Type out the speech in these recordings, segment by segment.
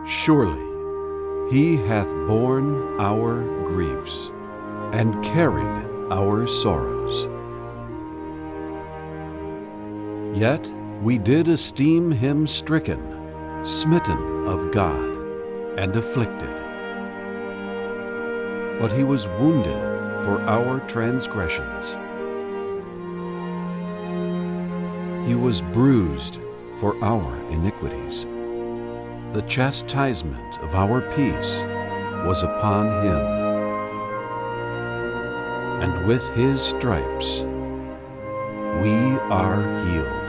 Surely he hath borne our griefs and carried our sorrows. Yet we did esteem him stricken, smitten of God, and afflicted. But he was wounded for our transgressions. He was bruised for our iniquities. The chastisement of our peace was upon him, and with his stripes we are healed.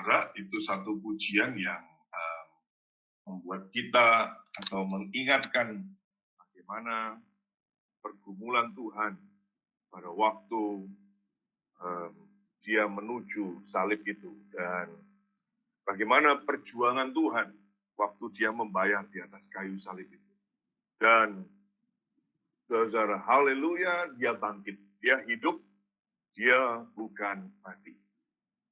saudara, itu satu pujian yang membuat kita atau mengingatkan bagaimana pergumulan Tuhan pada waktu dia menuju salib itu, dan bagaimana perjuangan Tuhan waktu dia membayar di atas kayu salib itu. Dan saudara, haleluya, dia bangkit, dia hidup, dia bukan mati.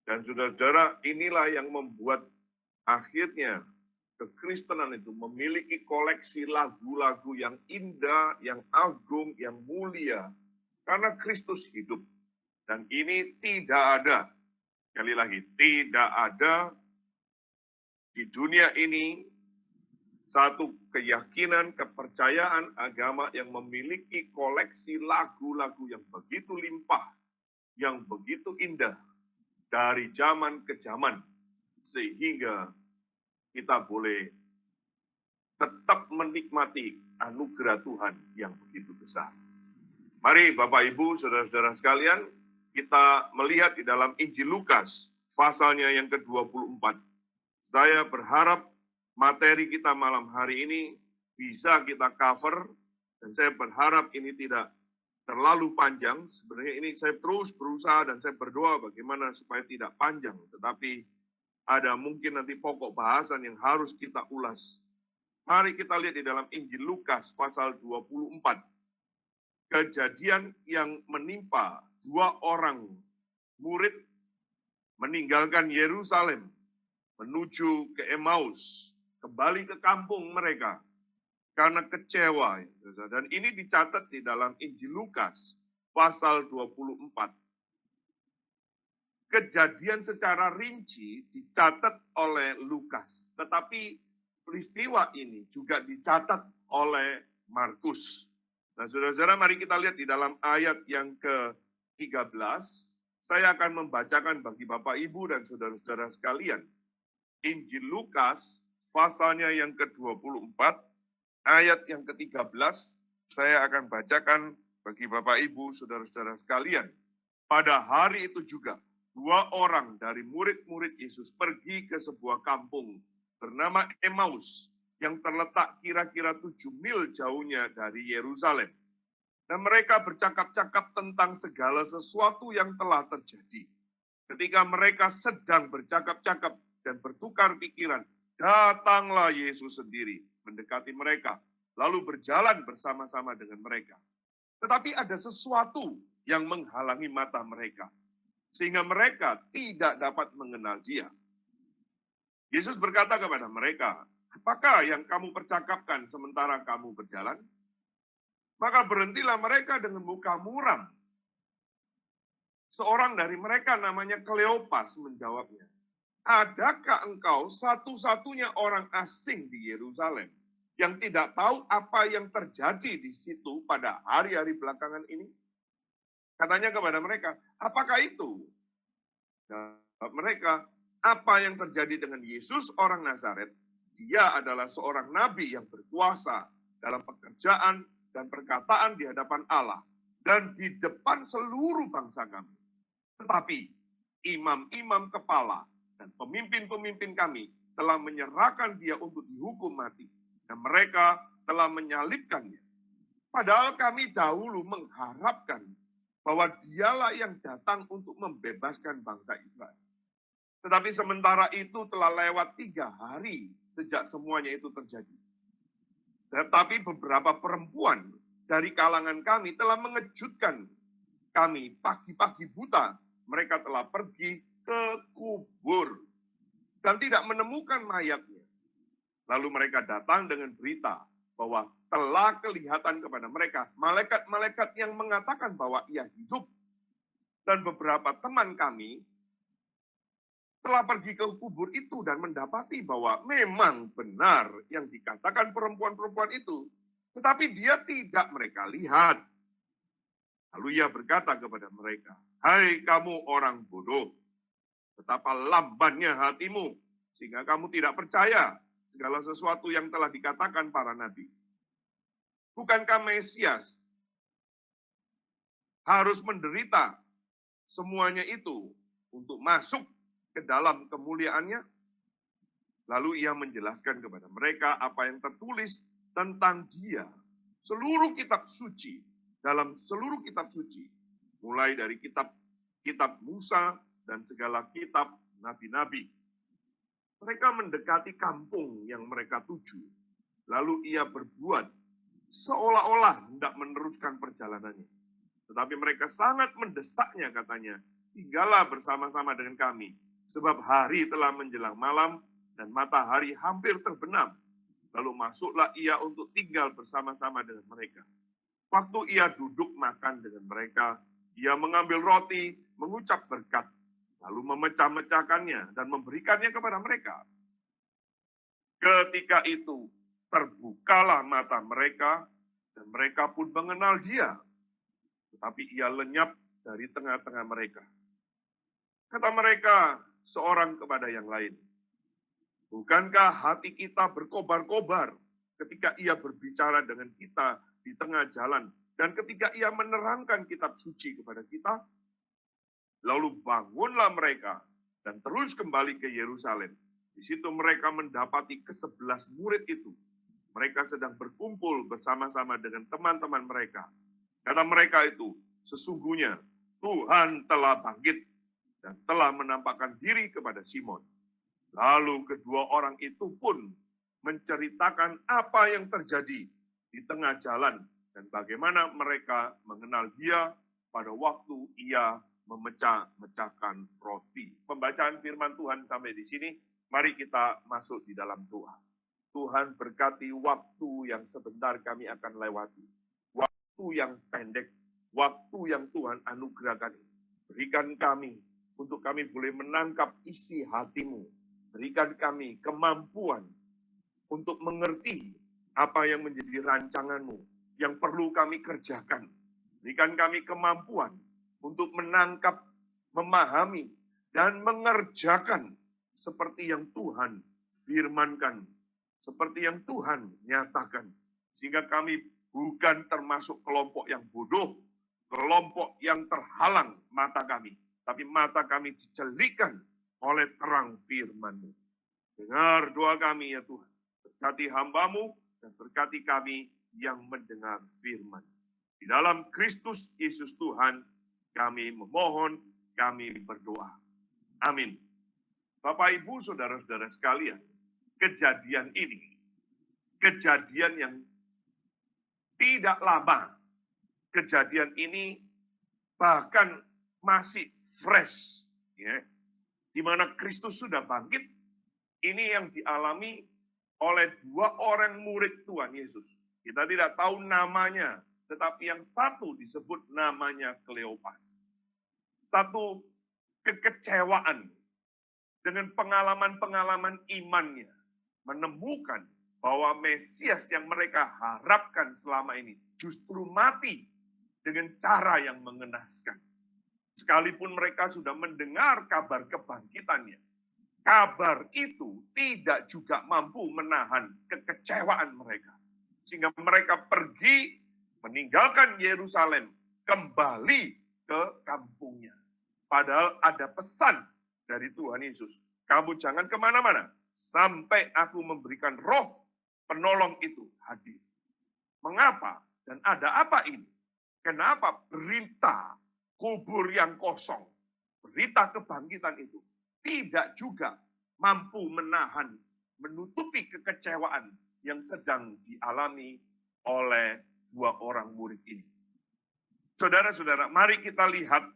Dan saudara-saudara, inilah yang membuat akhirnya kekristenan itu memiliki koleksi lagu-lagu yang indah, yang agung, yang mulia, karena Kristus hidup. Dan ini tidak ada, sekali lagi, tidak ada di dunia ini satu keyakinan, kepercayaan agama yang memiliki koleksi lagu-lagu yang begitu limpah, yang begitu indah, dari zaman ke zaman, sehingga kita boleh tetap menikmati anugerah Tuhan yang begitu besar. Mari Bapak Ibu, saudara-saudara sekalian, kita melihat di dalam Injil Lukas, pasalnya yang ke-24. Saya berharap materi kita malam hari ini bisa kita cover, dan saya berharap ini tidak terlalu panjang. Sebenarnya ini saya terus berusaha dan saya berdoa bagaimana supaya tidak panjang, tetapi ada mungkin nanti pokok bahasan yang harus kita ulas. Mari kita lihat di dalam Injil Lukas pasal 24. Kejadian yang menimpa 2 orang murid meninggalkan Yerusalem menuju ke Emmaus, kembali ke kampung mereka karena kecewa. Dan ini dicatat di dalam Injil Lukas pasal 24. Kejadian secara rinci dicatat oleh Lukas, tetapi peristiwa ini juga dicatat oleh Markus. Nah, saudara-saudara, mari kita lihat di dalam ayat yang ke-13. Saya akan membacakan bagi Bapak, Ibu, dan saudara-saudara sekalian. Injil Lukas, pasalnya yang ke-24, ayat yang ke-13, saya akan bacakan bagi Bapak, Ibu, saudara-saudara sekalian. Pada hari itu juga, 2 orang dari murid-murid Yesus pergi ke sebuah kampung bernama Emmaus yang terletak kira-kira 7 mil jauhnya dari Yerusalem. Dan mereka bercakap-cakap tentang segala sesuatu yang telah terjadi. Ketika mereka sedang bercakap-cakap dan bertukar pikiran, datanglah Yesus sendiri mendekati mereka, lalu berjalan bersama-sama dengan mereka. Tetapi ada sesuatu yang menghalangi mata mereka, sehingga mereka tidak dapat mengenal dia. Yesus berkata kepada mereka, apakah yang kamu percakapkan sementara kamu berjalan? Maka berhentilah mereka dengan muka muram. Seorang dari mereka namanya Kleopas menjawabnya, adakah engkau satu-satunya orang asing di Yerusalem yang tidak tahu apa yang terjadi di situ pada hari-hari belakangan ini? Katanya kepada mereka, apakah itu? Jawab mereka, apa yang terjadi dengan Yesus orang Nazaret? Dia adalah seorang nabi yang berkuasa dalam pekerjaan dan perkataan di hadapan Allah dan di depan seluruh bangsa kami. Tetapi imam-imam kepala dan pemimpin-pemimpin kami telah menyerahkan dia untuk dihukum mati, dan mereka telah menyalibkannya. Padahal kami dahulu mengharapkan bahwa dialah yang datang untuk membebaskan bangsa Israel. Tetapi sementara itu telah lewat 3 hari sejak semuanya itu terjadi. Tetapi beberapa perempuan dari kalangan kami telah mengejutkan kami pagi-pagi buta. Mereka telah pergi ke kubur dan tidak menemukan mayatnya. Lalu mereka datang dengan berita bahwa telah kelihatan kepada mereka malaikat-malaikat yang mengatakan bahwa ia hidup. Dan beberapa teman kami telah pergi ke kubur itu dan mendapati bahwa memang benar yang dikatakan perempuan-perempuan itu, tetapi dia tidak mereka lihat. Lalu ia berkata kepada mereka, hai kamu orang bodoh, betapa lambannya hatimu, sehingga kamu tidak percaya segala sesuatu yang telah dikatakan para nabi. Bukankah Mesias harus menderita semuanya itu untuk masuk ke dalam kemuliaannya. Lalu ia menjelaskan kepada mereka apa yang tertulis tentang dia. Seluruh kitab suci, dalam seluruh kitab suci, mulai dari kitab Musa dan segala kitab nabi-nabi. Mereka mendekati kampung yang mereka tuju. Lalu ia berbuat seolah-olah hendak meneruskan perjalanannya. Tetapi mereka sangat mendesaknya, katanya, tinggallah bersama-sama dengan kami, sebab hari telah menjelang malam dan matahari hampir terbenam. Lalu masuklah ia untuk tinggal bersama-sama dengan mereka. Waktu ia duduk makan dengan mereka, ia mengambil roti, mengucap berkat, lalu memecah-mecahkannya dan memberikannya kepada mereka. Ketika itu, terbukalah mata mereka, dan mereka pun mengenal dia. Tetapi ia lenyap dari tengah-tengah mereka. Kata mereka seorang kepada yang lain, bukankah hati kita berkobar-kobar ketika ia berbicara dengan kita di tengah jalan, dan ketika ia menerangkan kitab suci kepada kita? Lalu bangunlah mereka dan terus kembali ke Yerusalem. Di situ mereka mendapati ke-11 murid itu. Mereka sedang berkumpul bersama-sama dengan teman-teman mereka. Kata mereka itu, sesungguhnya Tuhan telah bangkit dan telah menampakkan diri kepada Simon. Lalu kedua orang itu pun menceritakan apa yang terjadi di tengah jalan dan bagaimana mereka mengenal dia pada waktu ia memecah-mecahkan roti. Pembacaan firman Tuhan sampai di sini, mari kita masuk di dalam doa. Tuhan berkati waktu yang sebentar kami akan lewati. Waktu yang pendek, waktu yang Tuhan anugerahkan. Berikan kami, untuk kami boleh menangkap isi hati-Mu. Berikan kami kemampuan untuk mengerti apa yang menjadi rancangan-Mu, yang perlu kami kerjakan. Berikan kami kemampuan untuk menangkap, memahami, dan mengerjakan seperti yang Tuhan firmankan, seperti yang Tuhan nyatakan. Sehingga kami bukan termasuk kelompok yang bodoh, kelompok yang terhalang mata kami, tapi mata kami dicelikkan oleh terang firman-Mu. Dengar doa kami ya Tuhan. Berkati hamba-Mu dan berkati kami yang mendengar firman. Di dalam Kristus Yesus Tuhan, kami memohon, kami berdoa. Amin. Bapak, Ibu, saudara-saudara sekalian, kejadian ini, kejadian yang tidak lama, kejadian ini bahkan masih fresh, ya, di mana Kristus sudah bangkit. Ini yang dialami oleh dua orang murid Tuhan Yesus. Kita tidak tahu namanya, tetapi yang satu disebut namanya Kleopas. Satu kekecewaan dengan pengalaman-pengalaman imannya, menemukan bahwa Mesias yang mereka harapkan selama ini justru mati dengan cara yang mengenaskan. Sekalipun mereka sudah mendengar kabar kebangkitannya, kabar itu tidak juga mampu menahan kekecewaan mereka. Sehingga mereka pergi meninggalkan Yerusalem, kembali ke kampungnya. Padahal ada pesan dari Tuhan Yesus, kamu jangan kemana-mana, sampai aku memberikan roh penolong itu hadir. Mengapa? Dan ada apa ini? Kenapa berita kubur yang kosong, berita kebangkitan itu tidak juga mampu menahan, menutupi kekecewaan yang sedang dialami oleh dua orang murid ini. Saudara-saudara, mari kita lihat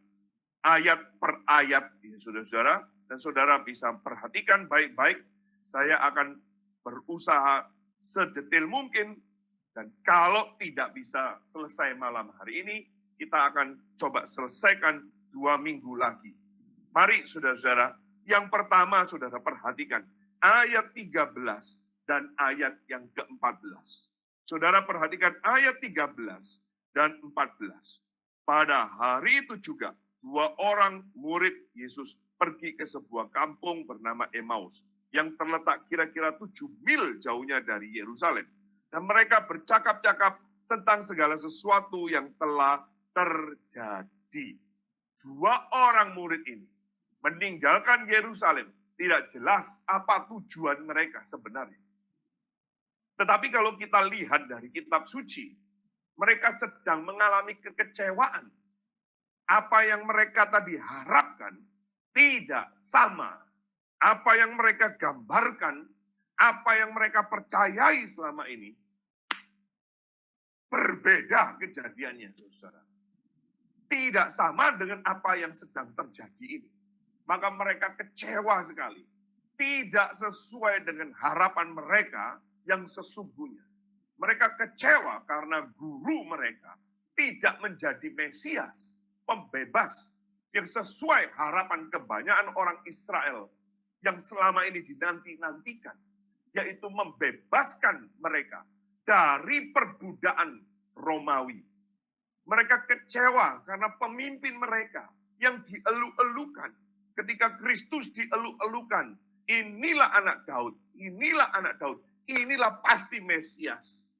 ayat per ayat ini, saudara-saudara, dan saudara bisa perhatikan baik-baik. Saya akan berusaha sedetail mungkin, dan kalau tidak bisa selesai malam hari ini, kita akan coba selesaikan 2 minggu lagi. Mari saudara-saudara, yang pertama saudara perhatikan, ayat 13 dan ayat yang ke-14. Saudara perhatikan ayat 13 dan 14. Pada hari itu juga, 2 orang murid Yesus pergi ke sebuah kampung bernama Emmaus, yang terletak kira-kira 7 mil jauhnya dari Yerusalem. Dan mereka bercakap-cakap tentang segala sesuatu yang telah terjadi. 2 orang murid ini meninggalkan Yerusalem. Tidak jelas apa tujuan mereka sebenarnya. Tetapi kalau kita lihat dari kitab suci, mereka sedang mengalami kekecewaan. Apa yang mereka tadi harapkan tidak sama. Apa yang mereka gambarkan, apa yang mereka percayai selama ini, berbeda kejadiannya, saudara. Tidak sama dengan apa yang sedang terjadi ini. Maka mereka kecewa sekali. Tidak sesuai dengan harapan mereka yang sesungguhnya. Mereka kecewa karena guru mereka tidak menjadi Mesias, pembebas yang sesuai harapan kebanyakan orang Israel yang selama ini dinanti-nantikan, yaitu membebaskan mereka dari perbudakan Romawi. Mereka kecewa karena pemimpin mereka yang dielu-elukan. Ketika Kristus dielu-elukan, inilah anak Daud, inilah anak Daud, inilah pasti Mesias.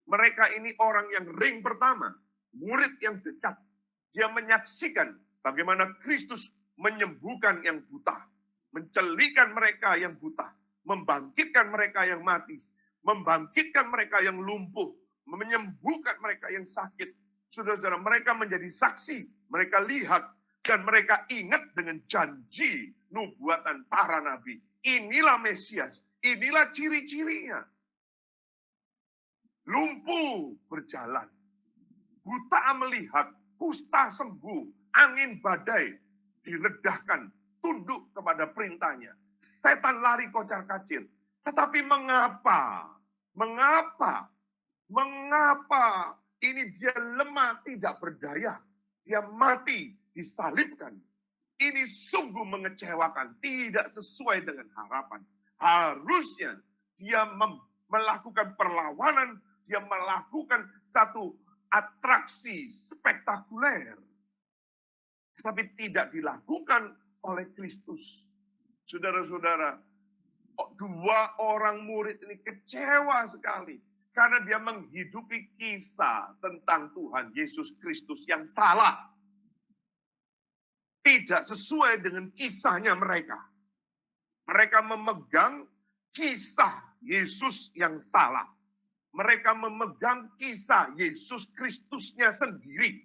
Mereka ini orang yang ring pertama, murid yang dekat. Dia menyaksikan bagaimana Kristus menyembuhkan yang buta, mencelikan mereka yang buta, membangkitkan mereka yang mati, membangkitkan mereka yang lumpuh, menyembuhkan mereka yang sakit. Saudara-saudara, mereka menjadi saksi, mereka lihat, dan mereka ingat dengan janji nubuatan para nabi. Inilah Mesias, inilah ciri-cirinya. Lumpuh berjalan, buta melihat, kusta sembuh, angin badai diredahkan, tunduk kepada perintahnya. Setan lari kocar-kacir. Tetapi mengapa? Mengapa? Mengapa ini dia lemah, tidak berdaya? Dia mati, disalibkan. Ini sungguh mengecewakan, tidak sesuai dengan harapan. Harusnya dia melakukan perlawanan, dia melakukan satu atraksi spektakuler. Tetapi tidak dilakukan oleh Kristus. Saudara-saudara, dua orang murid ini kecewa sekali. Karena dia menghidupi kisah tentang Tuhan Yesus Kristus yang salah. Tidak sesuai dengan kisahnya mereka. Mereka memegang kisah Yesus yang salah. Mereka memegang kisah Yesus Kristusnya sendiri.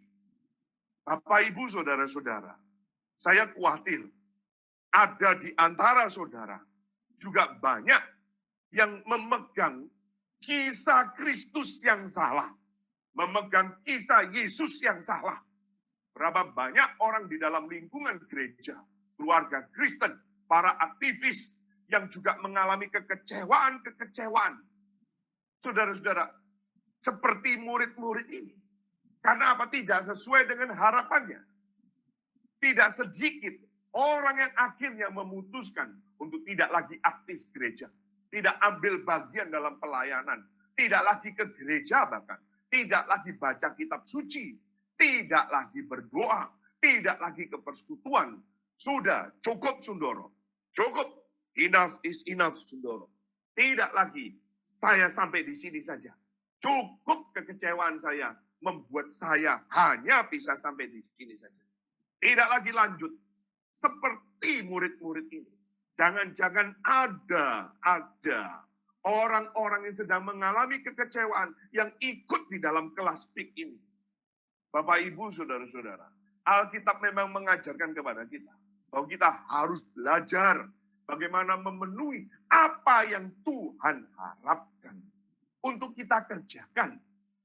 Bapak, Ibu, saudara-saudara, saya khawatir ada di antara saudara juga banyak yang memegang kisah Kristus yang salah. Memegang kisah Yesus yang salah. Berapa banyak orang di dalam lingkungan gereja, keluarga Kristen, para aktivis yang juga mengalami kekecewaan. Saudara-saudara, seperti murid-murid ini. Karena apa? Tidak sesuai dengan harapannya. Tidak sedikit orang yang akhirnya memutuskan untuk tidak lagi aktif gereja. Tidak ambil bagian dalam pelayanan. Tidak lagi ke gereja bahkan. Tidak lagi baca kitab suci. Tidak lagi berdoa. Tidak lagi ke persekutuan. Sudah, cukup Sundoro. Cukup. Enough is enough Sundoro. Tidak lagi. Saya sampai di sini saja. Cukup kekecewaan saya. Membuat saya hanya bisa sampai di sini saja. Tidak lagi lanjut. Seperti murid-murid ini. Jangan-jangan ada orang-orang yang sedang mengalami kekecewaan yang ikut di dalam kelas PIK ini. Bapak, Ibu, saudara-saudara, Alkitab memang mengajarkan kepada kita bahwa kita harus belajar bagaimana memenuhi apa yang Tuhan harapkan untuk kita kerjakan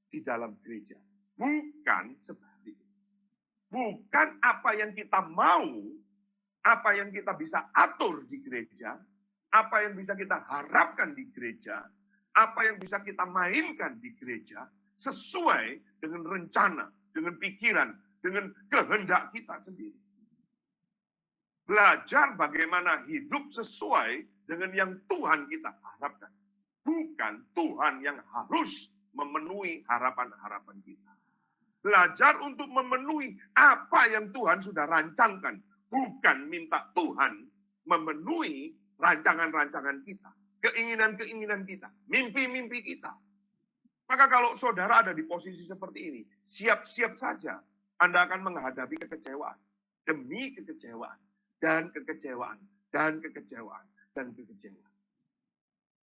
di dalam gereja. Bukan sebaliknya. Bukan apa yang kita mau, apa yang kita bisa atur di gereja, apa yang bisa kita harapkan di gereja, apa yang bisa kita mainkan di gereja, sesuai dengan rencana, dengan pikiran, dengan kehendak kita sendiri. Belajar bagaimana hidup sesuai dengan yang Tuhan kita harapkan. Bukan Tuhan yang harus memenuhi harapan-harapan kita. Belajar untuk memenuhi apa yang Tuhan sudah rancangkan. Bukan minta Tuhan memenuhi rancangan-rancangan kita. Keinginan-keinginan kita. Mimpi-mimpi kita. Maka kalau saudara ada di posisi seperti ini, siap-siap saja Anda akan menghadapi kekecewaan. Demi kekecewaan. dan kekecewaan, dan kekecewaan, dan kekecewaan.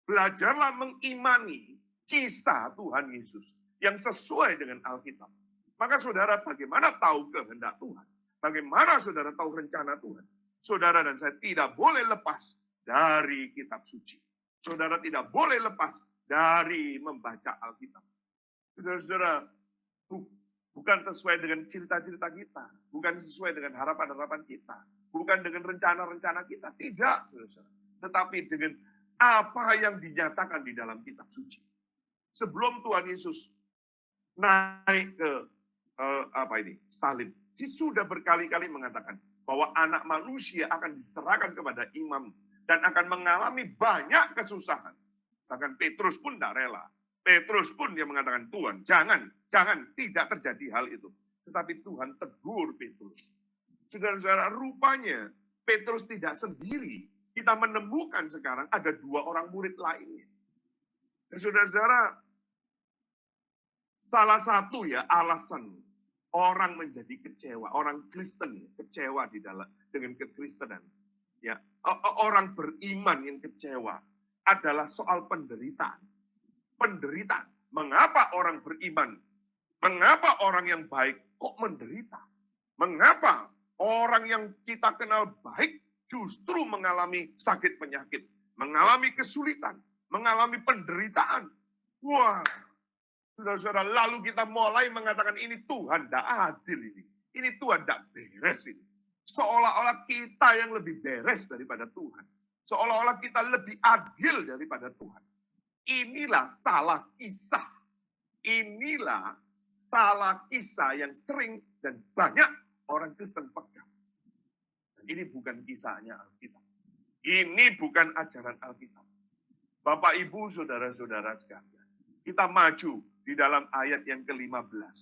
Belajarlah mengimani kisah Tuhan Yesus yang sesuai dengan Alkitab. Maka saudara bagaimana tahu kehendak Tuhan? Bagaimana saudara tahu rencana Tuhan? Saudara dan saya tidak boleh lepas dari kitab suci. Saudara tidak boleh lepas dari membaca Alkitab. Saudara-saudara, bukan sesuai dengan cerita-cerita kita. Bukan sesuai dengan harapan-harapan kita. Bukan dengan rencana-rencana kita. Tidak, saudara-saudara. Tetapi dengan apa yang dinyatakan di dalam kitab suci. Sebelum Tuhan Yesus naik ke salib, dia sudah berkali-kali mengatakan bahwa anak manusia akan diserahkan kepada imam dan akan mengalami banyak kesusahan. Bahkan Petrus pun tidak rela. Petrus pun dia mengatakan, Tuhan, jangan, tidak terjadi hal itu. Tetapi Tuhan tegur Petrus. Saudara-saudara, rupanya Petrus tidak sendiri. Kita menemukan sekarang ada 2 orang murid lainnya. Dan saudara-saudara, salah satu alasan orang menjadi kecewa, orang Kristen kecewa dengan kekristenan. Orang beriman yang kecewa adalah soal penderitaan. Penderitaan. Mengapa orang beriman? Mengapa orang yang baik kok menderita? Mengapa orang yang kita kenal baik justru mengalami sakit penyakit, mengalami kesulitan, mengalami penderitaan? Wah, saudara-saudara, lalu kita mulai mengatakan ini Tuhan tidak adil ini. Ini Tuhan tidak beres ini. Seolah-olah kita yang lebih beres daripada Tuhan. Seolah-olah kita lebih adil daripada Tuhan. Inilah salah kisah. Inilah salah kisah yang sering dan banyak orang Kristen pegang. Ini bukan kisahnya Alkitab. Ini bukan ajaran Alkitab. Bapak, Ibu, saudara-saudara sekalian. Kita maju di dalam ayat yang ke-15.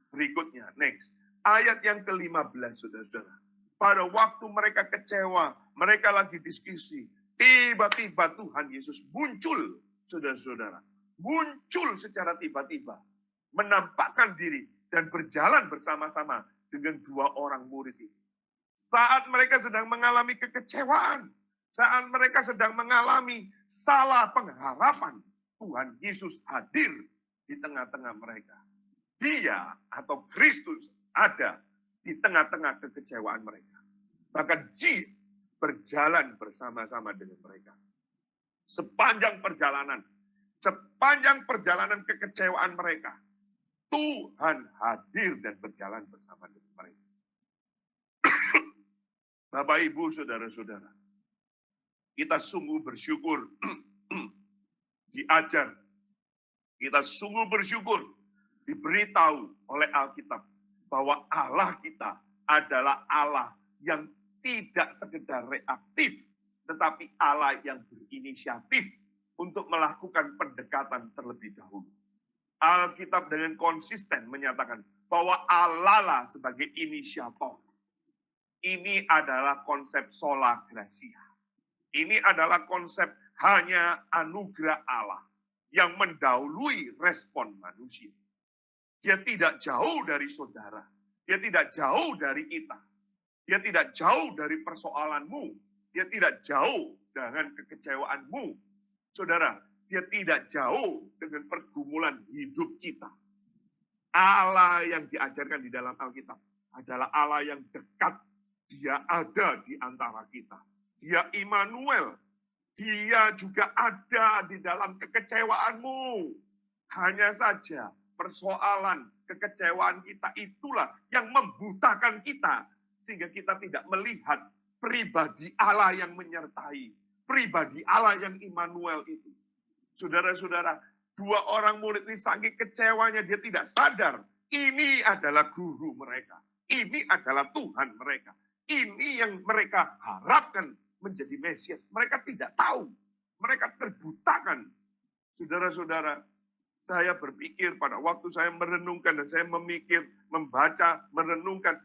Berikutnya, next. Ayat yang ke-15, saudara-saudara. Pada waktu mereka kecewa, mereka lagi diskusi. Tiba-tiba Tuhan Yesus muncul, saudara-saudara. Muncul secara tiba-tiba. Menampakkan diri dan berjalan bersama-sama dengan 2 orang murid itu. Saat mereka sedang mengalami kekecewaan, saat mereka sedang mengalami salah pengharapan, Tuhan Yesus hadir di tengah-tengah mereka. Dia atau Kristus ada di tengah-tengah kekecewaan mereka. Bahkan dia berjalan bersama-sama dengan mereka. Sepanjang perjalanan kekecewaan mereka, Tuhan hadir dan berjalan bersama dengan mereka. Bapak, Ibu, saudara-saudara, kita sungguh bersyukur diajar. Kita sungguh bersyukur diberitahu oleh Alkitab bahwa Allah kita adalah Allah yang tidak sekedar reaktif, tetapi Allah yang berinisiatif untuk melakukan pendekatan terlebih dahulu. Alkitab dengan konsisten menyatakan bahwa Allah lah sebagai inisiator. Ini adalah konsep sola gratia. Ini adalah konsep hanya anugerah Allah yang mendahului respon manusia. Dia tidak jauh dari saudara. Dia tidak jauh dari kita. Dia tidak jauh dari persoalanmu. Dia tidak jauh dengan kekecewaanmu. Saudara, dia tidak jauh dengan pergumulan hidup kita. Allah yang diajarkan di dalam Alkitab adalah Allah yang dekat. Dia ada di antara kita. Dia Immanuel. Dia juga ada di dalam kekecewaanmu. Hanya saja persoalan kekecewaan kita itulah yang membutakan kita. Sehingga kita tidak melihat pribadi Allah yang menyertai. Pribadi Allah yang Immanuel itu. Saudara-saudara, 2 orang murid ini saking kecewanya dia tidak sadar. Ini adalah guru mereka. Ini adalah Tuhan mereka. Ini yang mereka harapkan menjadi Mesias. Mereka tidak tahu. Mereka terbutakan. Saudara-saudara, saya berpikir pada waktu saya merenungkan dan saya memikir, membaca, merenungkan.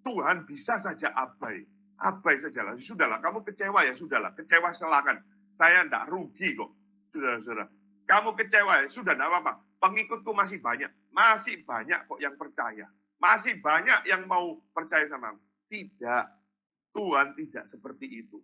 Tuhan bisa saja abai. Abai sajalah. Sudahlah, kamu kecewa ya, sudahlah. Kecewa silakan. Saya tidak rugi kok. Saudara-saudara, kamu kecewa ya, sudah tidak apa-apa. Pengikutku masih banyak. Masih banyak kok yang percaya. Masih banyak yang mau percaya sama aku. Tidak. Tuhan tidak seperti itu.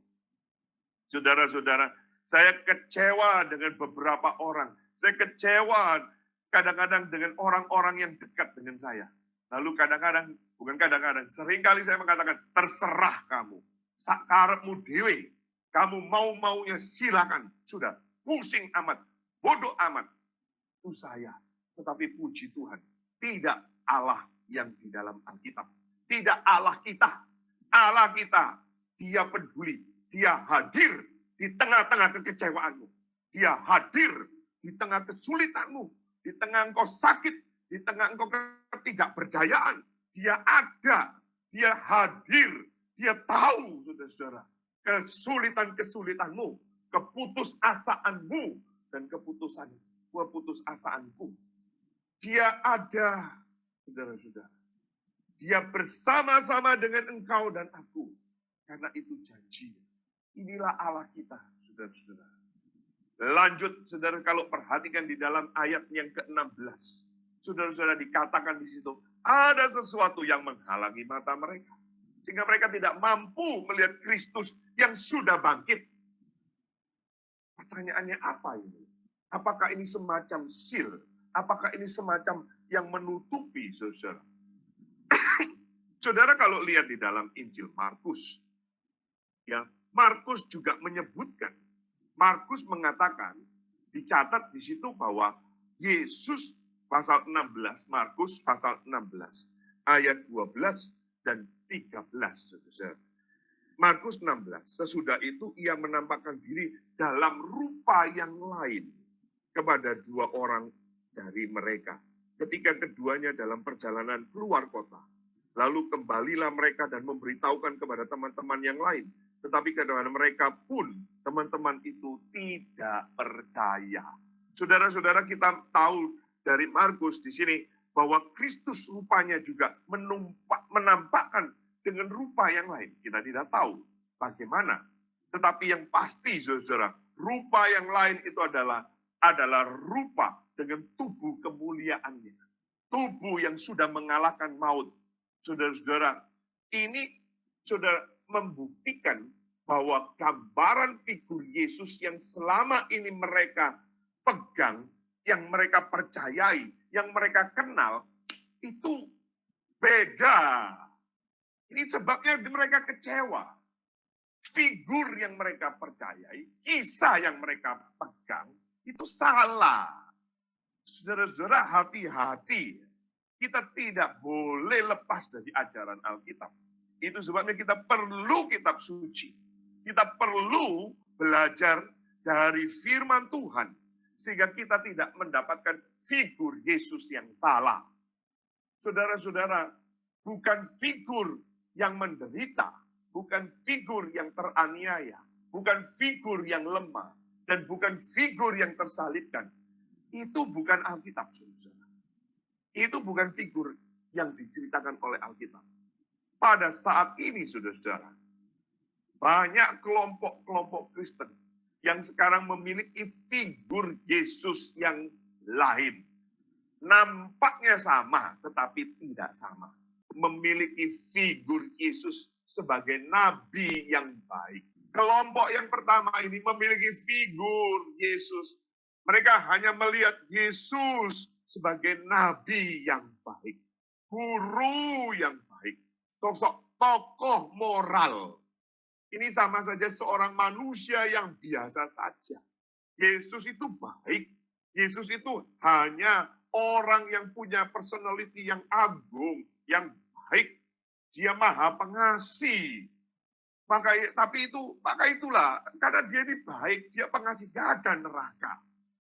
Saudara-saudara, saya kecewa dengan beberapa orang. Saya kecewa kadang-kadang dengan orang-orang yang dekat dengan saya. Lalu kadang-kadang, bukan kadang-kadang, seringkali saya mengatakan, terserah kamu. Sakarepmu dewe. Kamu mau-maunya silakan. Sudah, pusing amat, bodoh amat. Itu saya. Tetapi puji Tuhan, tidak Allah yang di dalam Alkitab. Tidak Allah kita. Allah kita, Dia peduli. Dia hadir di tengah-tengah kekecewaanmu. Dia hadir di tengah kesulitanmu. Di tengah engkau sakit. Di tengah engkau ketidakberdayaan. Dia ada. Dia hadir. Dia tahu, saudara-saudara, kesulitan-kesulitanmu, keputusasaanmu, dan keputusasaanku. Dia ada, saudara-saudara. Dia bersama-sama dengan engkau dan aku. Karena itu janji. Inilah Allah kita, saudara-saudara. Lanjut, saudara, kalau perhatikan di dalam ayat yang ke-16. Saudara-saudara, dikatakan di situ, ada sesuatu yang menghalangi mata mereka. Sehingga mereka tidak mampu melihat Kristus yang sudah bangkit. Pertanyaannya apa ini? Apakah ini semacam seal? Apakah ini semacam yang menutupi, saudara? Saudara, kalau lihat di dalam Injil Markus, ya, Markus juga menyebutkan, Markus mengatakan, dicatat di situ bahwa Yesus pasal 16, Markus pasal 16, ayat 12 dan 13. Saudara. Markus 16, sesudah itu ia menampakkan diri dalam rupa yang lain kepada dua orang dari mereka. Ketika keduanya dalam perjalanan keluar kota. Lalu kembalilah mereka dan memberitahukan kepada teman-teman yang lain. Tetapi kepada mereka pun, teman-teman itu tidak percaya. Saudara-saudara, kita tahu dari Markus di sini, bahwa Kristus rupanya juga menampakkan dengan rupa yang lain. Kita tidak tahu bagaimana. Tetapi yang pasti, saudara, rupa yang lain itu adalah rupa dengan tubuh kemuliaannya. Tubuh yang sudah mengalahkan maut. Saudara-saudara, ini sudah membuktikan bahwa gambaran figur Yesus yang selama ini mereka pegang, yang mereka percayai, yang mereka kenal, itu beda. Ini sebabnya mereka kecewa. Figur yang mereka percayai, kisah yang mereka pegang, itu salah. Saudara-saudara, hati-hati. Kita tidak boleh lepas dari ajaran Alkitab. Itu sebabnya kita perlu kitab suci. Kita perlu belajar dari firman Tuhan. Sehingga kita tidak mendapatkan figur Yesus yang salah. Saudara-saudara, bukan figur yang menderita. Bukan figur yang teraniaya. Bukan figur yang lemah. Dan bukan figur yang tersalibkan. Itu bukan Alkitab, saudara. Itu bukan figur yang diceritakan oleh Alkitab. Pada saat ini, saudara-saudara, banyak kelompok-kelompok Kristen yang sekarang memiliki figur Yesus yang lain. Nampaknya sama, tetapi tidak sama. Memiliki figur Yesus sebagai nabi yang baik. Kelompok yang pertama ini memiliki figur Yesus. Mereka hanya melihat Yesus sebagai nabi yang baik, guru yang baik, sosok tokoh moral. Ini sama saja seorang manusia yang biasa saja. Yesus itu baik. Yesus itu hanya orang yang punya personality yang agung, yang baik. Dia maha pengasih. Maka itulah, karena dia ini baik, dia pengasih, gak ada neraka.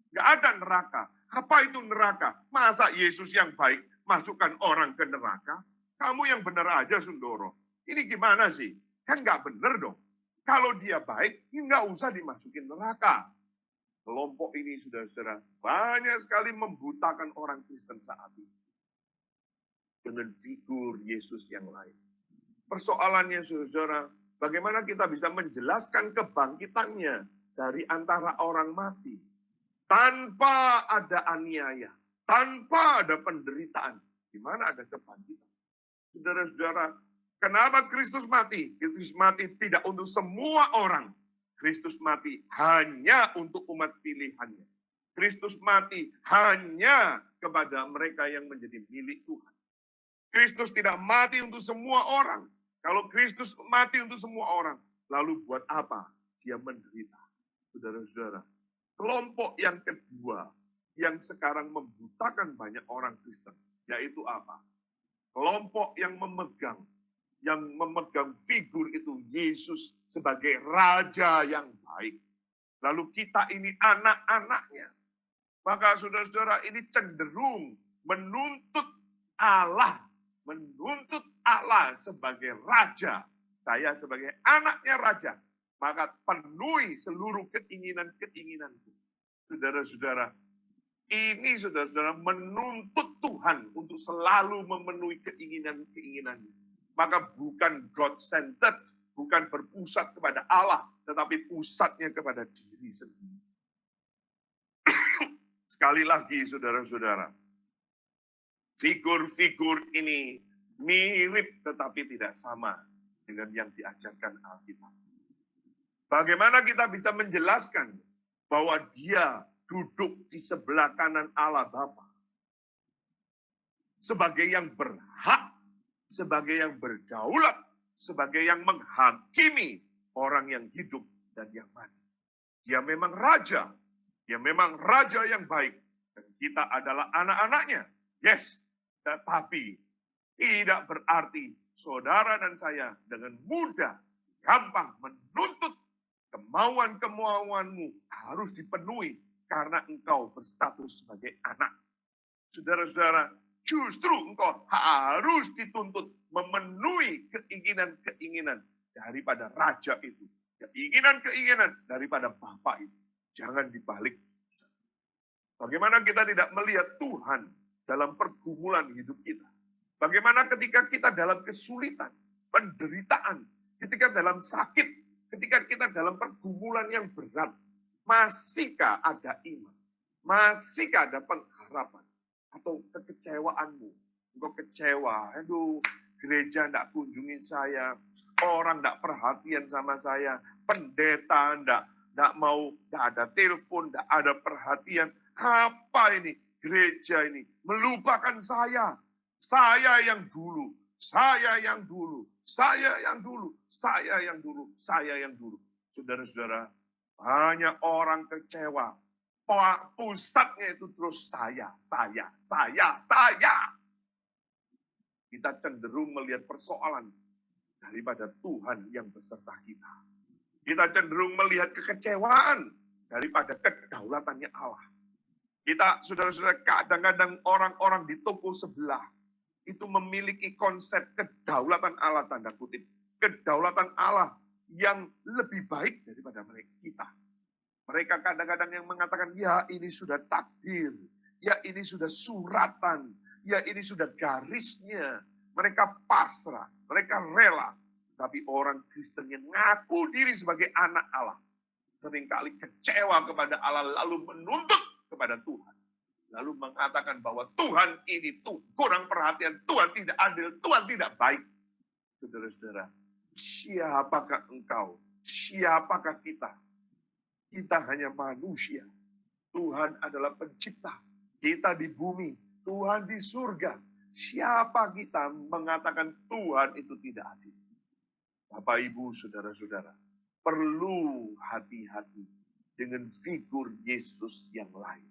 Gak ada neraka. Apa itu neraka? Masa Yesus yang baik masukkan orang ke neraka? Kamu yang benar aja, Sundoro. Ini gimana sih? Kan nggak benar dong. Kalau dia baik, ini nggak usah dimasukin neraka. Kelompok ini, saudara-saudara, banyak sekali membutakan orang Kristen saat ini. Dengan figur Yesus yang lain. Persoalannya, saudara-saudara, bagaimana kita bisa menjelaskan kebangkitannya dari antara orang mati? Tanpa ada aniaya, tanpa ada penderitaan. Di mana ada kebangkitan? Saudara-saudara, Kenapa Kristus mati? Kristus mati tidak untuk semua orang. Kristus mati hanya untuk umat pilihannya. Kristus mati hanya kepada mereka yang menjadi milik Tuhan. Kristus tidak mati untuk semua orang. Kalau Kristus mati untuk semua orang, lalu buat apa dia menderita? Saudara-saudara, kelompok yang kedua yang sekarang membutakan banyak orang Kristen, yaitu apa? Kelompok yang memegang figur itu Yesus sebagai raja yang baik. Lalu kita ini anak-anaknya. Maka saudara-saudara ini cenderung menuntut Allah sebagai raja. Saya sebagai anaknya raja, maka penuhi seluruh keinginan-keinginanku. Saudara-saudara, ini saudara-saudara menuntut Tuhan untuk selalu memenuhi keinginan-keinginannya. Maka bukan God-centered, bukan berpusat kepada Allah, tetapi pusatnya kepada diri sendiri. Sekali lagi saudara-saudara, figur-figur ini mirip tetapi tidak sama dengan yang diajarkan Alkitab. Bagaimana kita bisa menjelaskan bahwa dia duduk di sebelah kanan Allah Bapa sebagai yang berhak, sebagai yang berdaulat, sebagai yang menghakimi orang yang hidup dan yang mati. Dia memang raja. Dia memang raja yang baik. Dan kita adalah anak-anaknya. Yes, tetapi tidak berarti saudara dan saya dengan mudah, gampang menuntut kemauan-kemauanmu harus dipenuhi karena engkau berstatus sebagai anak. Saudara-saudara, justru engkau harus dituntut memenuhi keinginan-keinginan daripada raja itu. Keinginan-keinginan daripada Bapa itu. Jangan dibalik. Bagaimana kita tidak melihat Tuhan dalam pergumulan hidup kita? Bagaimana ketika kita dalam kesulitan, penderitaan, ketika dalam sakit, ketika kita dalam pergumulan yang berat, masihkah ada iman? Masihkah ada pengharapan? Atau kekecewaanmu? Engkau kecewa, aduh gereja tidak kunjungin saya, orang tidak perhatian sama saya, pendeta tidak mau, tidak ada telepon, tidak ada perhatian. Apa ini? Gereja ini melupakan saya. Saya yang dulu, saya yang dulu, saya yang dulu, saya yang dulu, saya yang dulu. Saudara-saudara, banyak orang kecewa. Pusatnya itu terus saya. Kita cenderung melihat persoalan daripada Tuhan yang beserta kita. Kita cenderung melihat kekecewaan daripada kedaulatannya Allah. Kita, saudara-saudara, kadang-kadang orang-orang di toko sebelah itu memiliki konsep kedaulatan Allah, tanda kutip. Kedaulatan Allah yang lebih baik daripada kita. Mereka kadang-kadang yang mengatakan, ya ini sudah takdir, ya ini sudah suratan, ya ini sudah garisnya. Mereka pasrah, mereka rela. Tapi orang Kristen yang ngaku diri sebagai anak Allah, seringkali kecewa kepada Allah, lalu menuntut kepada Tuhan. Lalu mengatakan bahwa Tuhan ini tuh kurang perhatian, Tuhan tidak adil, Tuhan tidak baik. Saudara-saudara, siapakah engkau? Siapakah kita? Kita hanya manusia. Tuhan adalah pencipta. Kita di bumi, Tuhan di surga. Siapa kita mengatakan Tuhan itu tidak adil? Bapak, Ibu, saudara-saudara, perlu hati-hati dengan figur Yesus yang lain.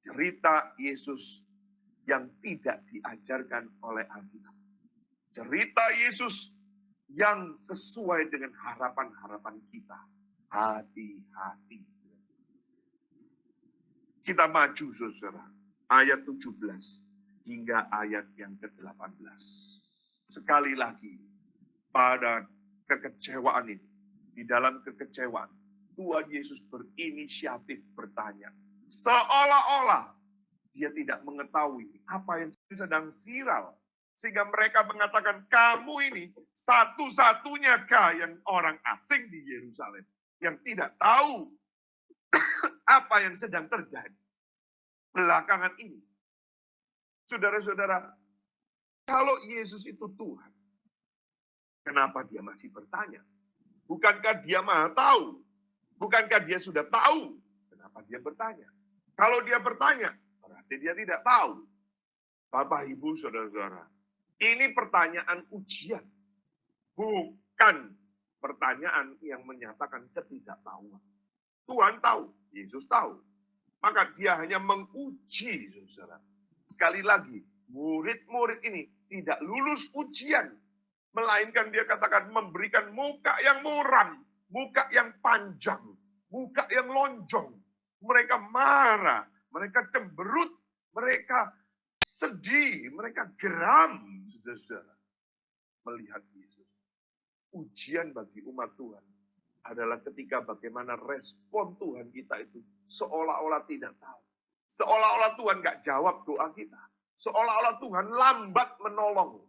Cerita Yesus yang tidak diajarkan oleh Alkitab. Cerita Yesus yang sesuai dengan harapan-harapan kita. Hati-hati. Kita maju, saudara. Ayat 17 hingga ayat yang ke-18. Sekali lagi, pada kekecewaan ini, di dalam kekecewaan, Tuhan Yesus berinisiatif bertanya. Seolah-olah dia tidak mengetahui apa yang sedang viral. Sehingga mereka mengatakan, kamu ini satu-satunya yang orang asing di Yerusalem yang tidak tahu apa yang sedang terjadi belakangan ini. Saudara-saudara, kalau Yesus itu Tuhan, Kenapa dia masih bertanya? Bukankah dia maha tahu? Bukankah dia sudah tahu? Kenapa dia bertanya? Kalau dia bertanya, berarti dia tidak tahu. Bapak, Ibu, Saudara-saudara, ini pertanyaan ujian. Bukan pertanyaan yang menyatakan ketidaktahuan. Tuhan tahu, Yesus tahu. Maka dia hanya menguji, saudara. Sekali lagi, murid-murid ini tidak lulus ujian. Melainkan dia katakan memberikan muka yang muram, muka yang panjang, muka yang lonjong. Mereka marah, mereka cemberut, mereka sedih, mereka geram, saudara-saudara. Melihat Yesus. Ujian bagi umat Tuhan adalah ketika bagaimana respon Tuhan kita itu seolah-olah tidak tahu. Seolah-olah Tuhan gak jawab doa kita. Seolah-olah Tuhan lambat menolong.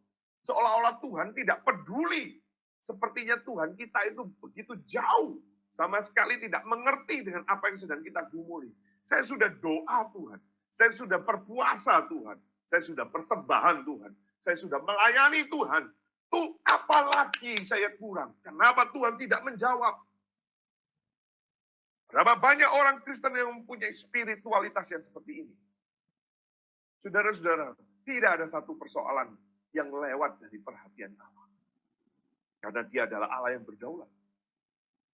Seolah-olah Tuhan tidak peduli. Sepertinya Tuhan kita itu begitu jauh. Sama sekali tidak mengerti dengan apa yang sedang kita gumuli. Saya sudah doa Tuhan. Saya sudah berpuasa Tuhan. Saya sudah persembahan Tuhan. Saya sudah melayani Tuhan. Tuh apalagi saya kurang. Kenapa Tuhan tidak menjawab? Berapa banyak orang Kristen yang mempunyai spiritualitas yang seperti ini. Saudara-saudara, tidak ada satu persoalan yang lewat dari perhatian Allah. Karena dia adalah Allah yang berdaulat.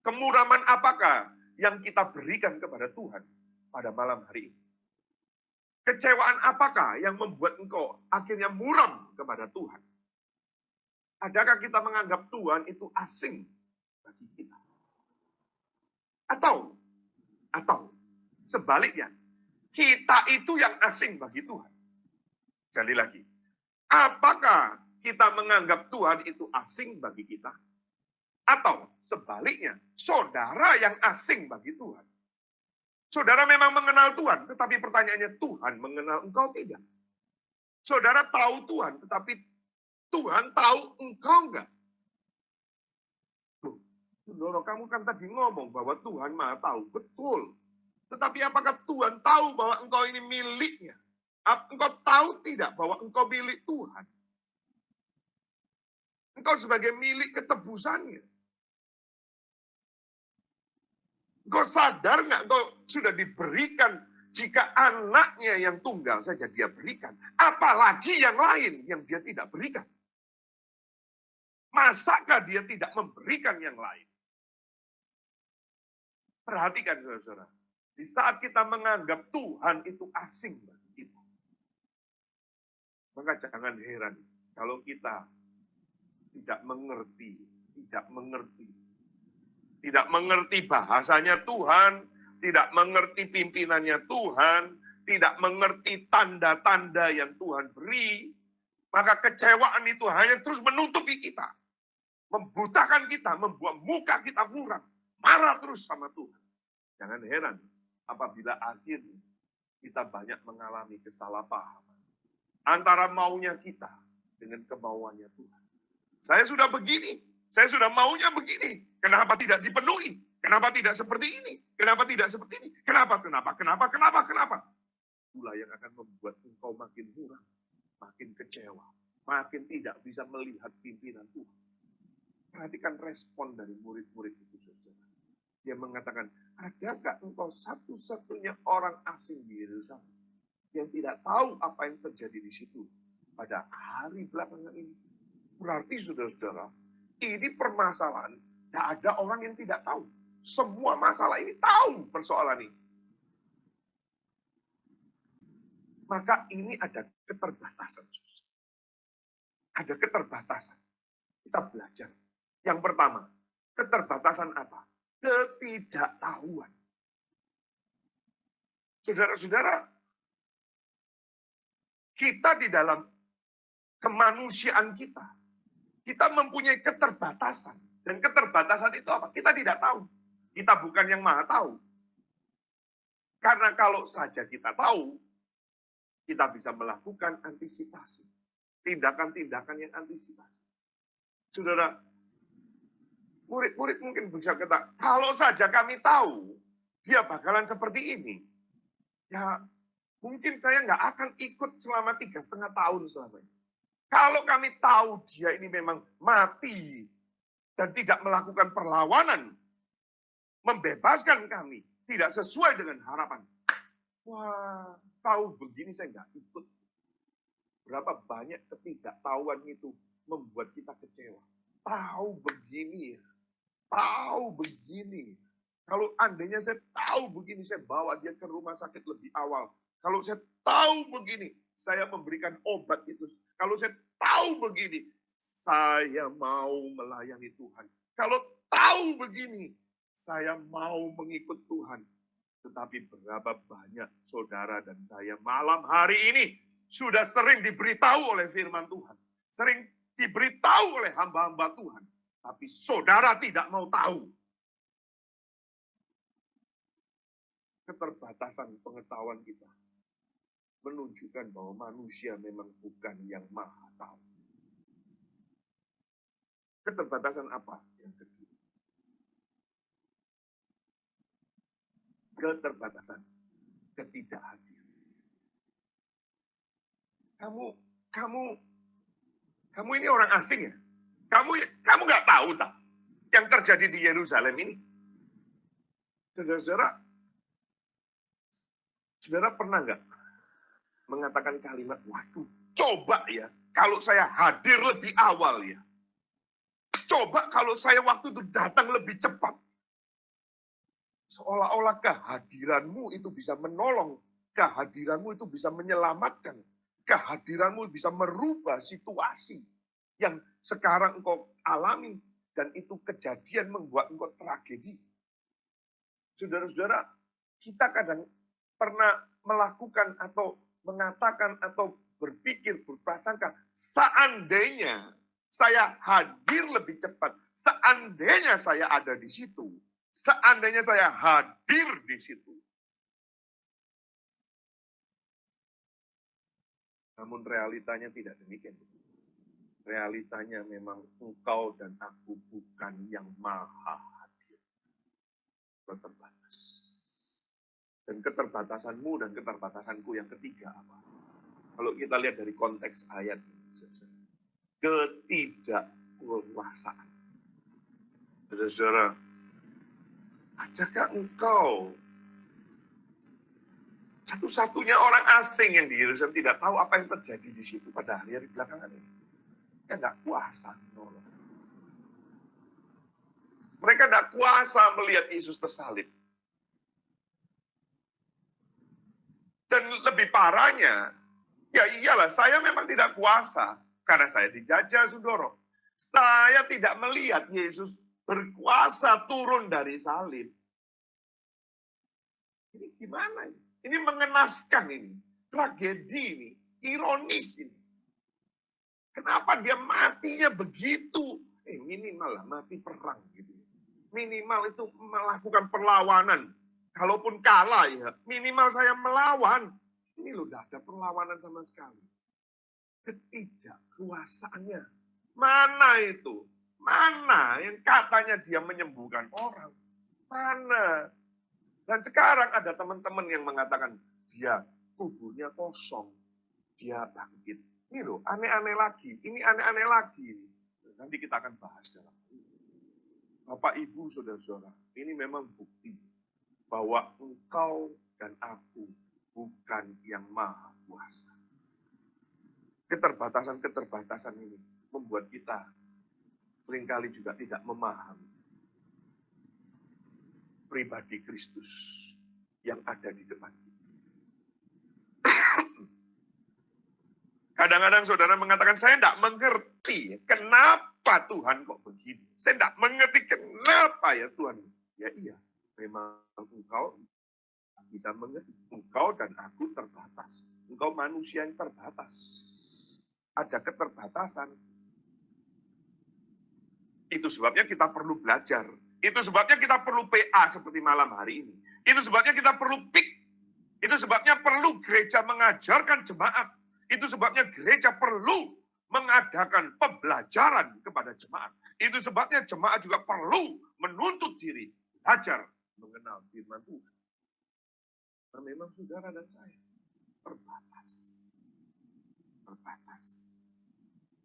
Kemuraman apakah yang kita berikan kepada Tuhan pada malam hari ini? Kecewaan apakah yang membuat engkau akhirnya muram kepada Tuhan? Adakah kita menganggap Tuhan itu asing bagi kita? Atau sebaliknya, kita itu yang asing bagi Tuhan. Sekali lagi, apakah kita menganggap Tuhan itu asing bagi kita? Atau sebaliknya, saudara yang asing bagi Tuhan. Saudara memang mengenal Tuhan, tetapi pertanyaannya, Tuhan mengenal engkau tidak? Saudara tahu Tuhan, tetapi Tuhan tahu engkau enggak? Saudara, kamu kan tadi ngomong bahwa Tuhan Maha tahu. Betul. Tetapi apakah Tuhan tahu bahwa engkau ini miliknya? Engkau tahu tidak bahwa engkau milik Tuhan? Engkau sebagai milik ketebusannya. Engkau sadar nggak engkau sudah diberikan jika anaknya yang tunggal saja dia berikan. Apalagi yang lain yang dia tidak berikan. Masakah dia tidak memberikan yang lain? Perhatikan saudara-saudara. Di saat kita menganggap Tuhan itu asing bagi kita. Maka jangan heran kalau kita tidak mengerti bahasanya Tuhan, tidak mengerti pimpinannya Tuhan, tidak mengerti tanda-tanda yang Tuhan beri, maka kecewaan itu hanya terus menutupi kita, membutakan kita, membuat muka kita muram, marah terus sama Tuhan. Jangan heran apabila akhirnya kita banyak mengalami kesalahpahaman antara maunya kita dengan kemauannya Tuhan. Saya sudah begini, saya sudah maunya begini. Kenapa tidak dipenuhi? Kenapa tidak seperti ini? Kenapa tidak seperti ini? Kenapa? Itulah yang akan membuat engkau makin murah, makin kecewa, makin tidak bisa melihat pimpinan Tuhan. Perhatikan respon dari murid-murid itu, saudara. Dia mengatakan, adakah engkau satu-satunya orang asing di Yerusalem yang tidak tahu apa yang terjadi di situ pada hari belakangan ini? Berarti saudara-saudara, ini permasalahan, tidak ada orang yang tidak tahu. Semua masalah ini tahu persoalan ini. Maka ini ada keterbatasan. Ada keterbatasan. Kita belajar. Yang pertama, keterbatasan apa? Ketidaktahuan. Saudara-saudara, kita di dalam kemanusiaan kita mempunyai keterbatasan. Dan keterbatasan itu apa? Kita tidak tahu. Kita bukan yang maha tahu. Karena kalau saja kita tahu, kita bisa melakukan antisipasi. Tindakan-tindakan yang antisipasi. Saudara, murid-murid mungkin bisa kata, kalau saja kami tahu, dia bakalan seperti ini. Ya, mungkin saya nggak akan ikut selama 3,5 tahun selamanya. Kalau kami tahu dia ini memang mati dan tidak melakukan perlawanan, membebaskan kami, tidak sesuai dengan harapan. Wah, tahu begini saya nggak ikut. Berapa banyak ketidaktahuan itu membuat kita kecewa. Tahu begini ya, tahu begini. Kalau andainya saya tahu begini, saya bawa dia ke rumah sakit lebih awal. Kalau saya tahu begini, saya memberikan obat itu. Kalau saya tahu begini, saya mau melayani Tuhan. Kalau tahu begini, saya mau mengikut Tuhan. Tetapi berapa banyak saudara dan saya malam hari ini sudah sering diberitahu oleh firman Tuhan. Sering diberitahu oleh hamba-hamba Tuhan. Tapi saudara tidak mau tahu. Keterbatasan pengetahuan kita menunjukkan bahwa manusia memang bukan yang maha tahu. Keterbatasan apa yang kedua? Keterbatasan ketidakhadiran. Kamu ini orang asing ya? Kamu nggak tahu tak yang terjadi di Yerusalem ini? Saudara pernah nggak mengatakan kalimat, waduh, coba ya, kalau saya hadir lebih awal ya. Coba kalau saya waktu itu datang lebih cepat. Seolah-olah kehadiranmu itu bisa menolong, kehadiranmu itu bisa menyelamatkan, kehadiranmu bisa merubah situasi yang sekarang engkau alami, dan itu kejadian membuat engkau tragedi. Saudara-saudara, kita kadang pernah melakukan atau mengatakan atau berpikir, berprasangka, seandainya saya hadir lebih cepat, seandainya saya ada di situ, seandainya saya hadir di situ. Namun realitanya tidak demikian. Realitanya memang engkau dan aku bukan yang maha hadir. Terbatas. Dan keterbatasanmu dan keterbatasanku yang ketiga apa? Kalau kita lihat dari konteks ayat ini, ketidakkuasaan. Saudara, adakah engkau satu-satunya orang asing yang di Yerusalem tidak tahu apa yang terjadi di situ pada hari-hari belakangan ini? Mereka tidak kuasa menolong. Mereka tidak kuasa melihat Yesus tersalib. Dan lebih parahnya, ya iyalah, saya memang tidak kuasa. Karena saya dijajah, saudara. Saya tidak melihat Yesus berkuasa turun dari salib. Ini gimana ini? Ini mengenaskan ini. Tragedi ini. Ironis ini. Kenapa dia matinya begitu? Minimal lah, mati perang gitu. Minimal itu melakukan perlawanan. Kalaupun kalah ya, minimal saya melawan. Ini loh, tidak ada perlawanan sama sekali. Ketidakkuasaannya. Mana itu? Mana yang katanya dia menyembuhkan orang? Mana? Dan sekarang ada teman-teman yang mengatakan, dia kuburnya kosong. Dia bangkit. Ini loh, aneh-aneh lagi. Ini aneh-aneh lagi. Nanti kita akan bahas dalam ini. Bapak, Ibu, Saudara-saudara, ini memang bukti bahwa engkau dan aku bukan yang maha kuasa. Keterbatasan-keterbatasan ini membuat kita seringkali juga tidak memahami pribadi Kristus yang ada di depan kita. Kadang-kadang saudara mengatakan, saya tidak mengerti kenapa Tuhan kok begini. Saya tidak mengerti kenapa ya Tuhan. Ya iya, memang engkau bisa mengerti. Engkau dan aku terbatas. Engkau manusia yang terbatas. Ada keterbatasan. Itu sebabnya kita perlu belajar. Itu sebabnya kita perlu PA seperti malam hari ini. Itu sebabnya kita perlu PIK. Itu sebabnya perlu gereja mengajarkan jemaat. Itu sebabnya gereja perlu mengadakan pembelajaran kepada jemaat. Itu sebabnya jemaat juga perlu menuntut diri, belajar mengenal firman Tuhan. Nah, memang saudara dan saya terbatas. Terbatas.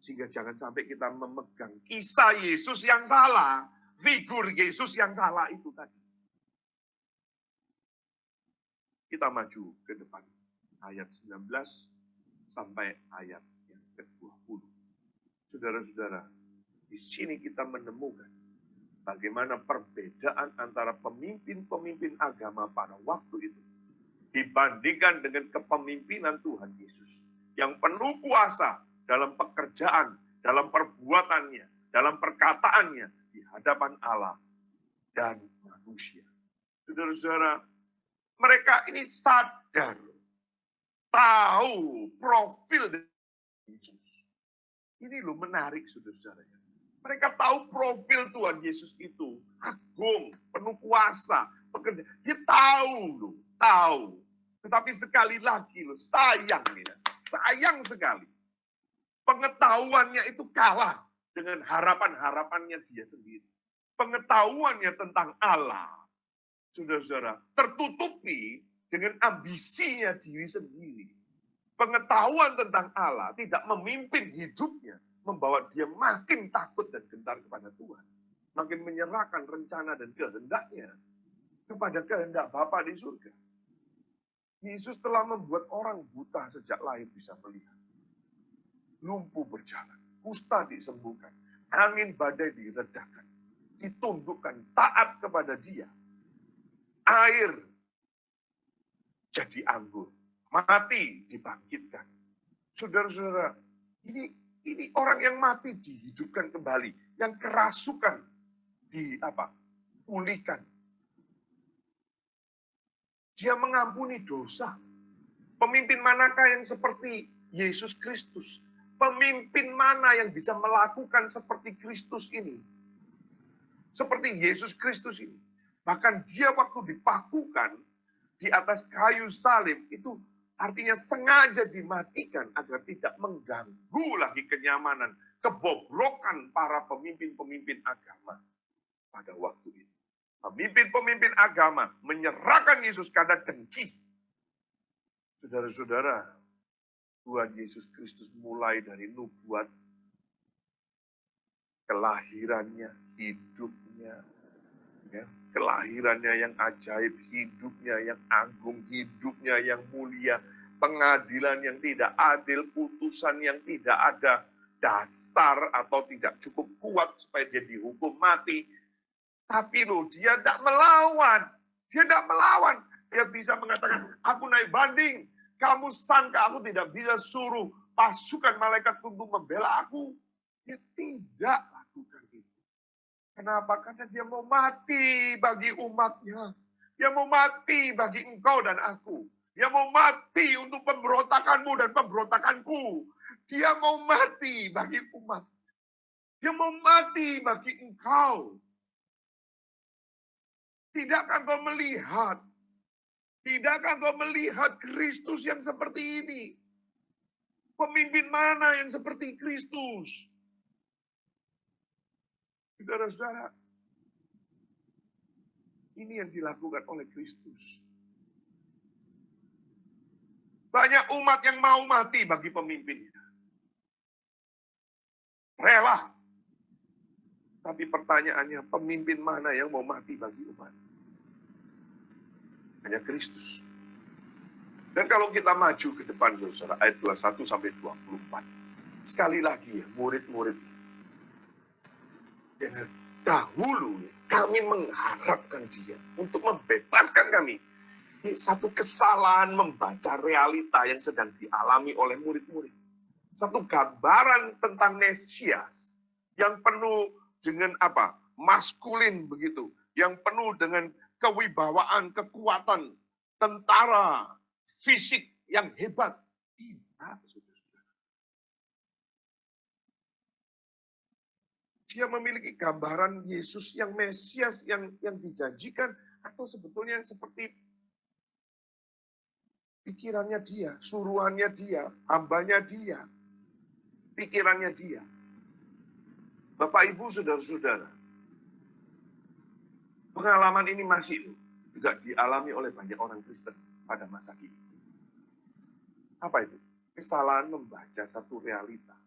Sehingga jangan sampai kita memegang kisah Yesus yang salah, figur Yesus yang salah itu tadi. Kita maju ke depan. Ayat 19 sampai ayat yang ke-20. Saudara-saudara, di sini kita menemukan bagaimana perbedaan antara pemimpin-pemimpin agama pada waktu itu dibandingkan dengan kepemimpinan Tuhan Yesus yang penuh kuasa dalam pekerjaan, dalam perbuatannya, dalam perkataannya di hadapan Allah dan manusia. Saudara-saudara, mereka ini sadar, tahu profil Yesus. Ini loh menarik, saudara-saudara. Mereka tahu profil Tuhan Yesus itu agung, penuh kuasa, pekerja. Dia tahu loh, tahu. Tetapi sekali lagi loh, sayang sekali. Pengetahuannya itu kalah dengan harapan-harapannya dia sendiri. Pengetahuannya tentang Allah, saudara-saudara, tertutupi dengan ambisinya diri sendiri. Pengetahuan tentang Allah tidak memimpin hidupnya, membawa dia makin takut dan gentar kepada Tuhan. Makin menyerahkan rencana dan kehendaknya kepada kehendak Bapa di surga. Yesus telah membuat orang buta sejak lahir bisa melihat. Lumpuh berjalan, kusta disembuhkan, angin badai diredakan, ditundukkan taat kepada Dia. Air jadi anggur, mati dibangkitkan. Saudara-saudara, ini orang yang mati dihidupkan kembali, yang kerasukan pulihkan. Dia mengampuni dosa. Pemimpin manakah yang seperti Yesus Kristus? Pemimpin mana yang bisa melakukan seperti Kristus ini? Seperti Yesus Kristus ini. Bahkan dia waktu dipakukan di atas kayu salib itu artinya sengaja dimatikan agar tidak mengganggu lagi kenyamanan, kebobrokan para pemimpin-pemimpin agama pada waktu itu. Pemimpin-pemimpin agama menyerahkan Yesus karena dengki. Saudara-saudara, Tuhan Yesus Kristus mulai dari nubuat, kelahirannya, hidupnya, kelahirannya yang ajaib, hidupnya yang agung, hidupnya yang mulia, pengadilan yang tidak adil, putusan yang tidak ada dasar atau tidak cukup kuat supaya dia dihukum mati. Tapi loh, dia tidak melawan. Dia bisa mengatakan, aku naik banding. Kamu sangka aku tidak bisa suruh pasukan malaikat untuk membela aku. Dia tidak lakukan itu. Kenapa? Karena dia mau mati bagi umatnya. Dia mau mati bagi engkau dan aku. Dia mau mati untuk pemberontakanmu dan pemberontakanku. Dia mau mati bagi umat. Dia mau mati bagi engkau. Tidakkah engkau melihat? Tidakkah engkau melihat Kristus yang seperti ini? Pemimpin mana yang seperti Kristus? Saudara-saudara, ini yang dilakukan oleh Kristus. Banyak umat yang mau mati bagi pemimpinnya. Rela. Tapi pertanyaannya, pemimpin mana yang mau mati bagi umat? Hanya Kristus. Dan kalau kita maju ke depan, saudara, ayat 21 sampai 24. Sekali lagi ya, murid-murid. Dengan dahulu kami mengharapkan dia untuk membebaskan kami. Ini satu kesalahan membaca realita yang sedang dialami oleh murid-murid. Satu gambaran tentang Mesias yang penuh dengan maskulin begitu. Yang penuh dengan kewibawaan, kekuatan, tentara, fisik yang hebat. Tidak, saudara-saudara. Dia memiliki gambaran Yesus yang Mesias yang dijanjikan, atau sebetulnya seperti pikirannya dia, suruhannya dia, hambanya dia, pikirannya dia. Bapak, Ibu, saudara-saudara, pengalaman ini masih juga dialami oleh banyak orang Kristen pada masa kini. Apa itu? Kesalahan membaca satu realita.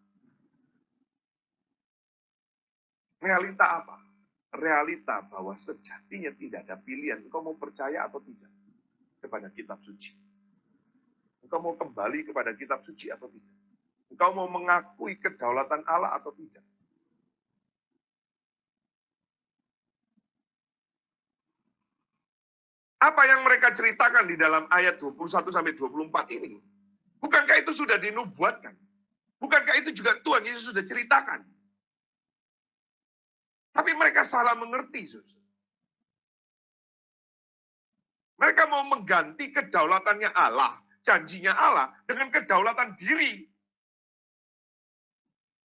Realita apa? Realita bahwa sejatinya tidak ada pilihan. Engkau mau percaya atau tidak kepada kitab suci? Engkau mau kembali kepada kitab suci atau tidak? Engkau mau mengakui kedaulatan Allah atau tidak? Apa yang mereka ceritakan di dalam ayat 21 sampai 24 ini? Bukankah itu sudah dinubuatkan? Bukankah itu juga Tuhan Yesus sudah ceritakan? Tapi mereka salah mengerti, saudara. Mereka mau mengganti kedaulatannya Allah, janjinya Allah, dengan kedaulatan diri.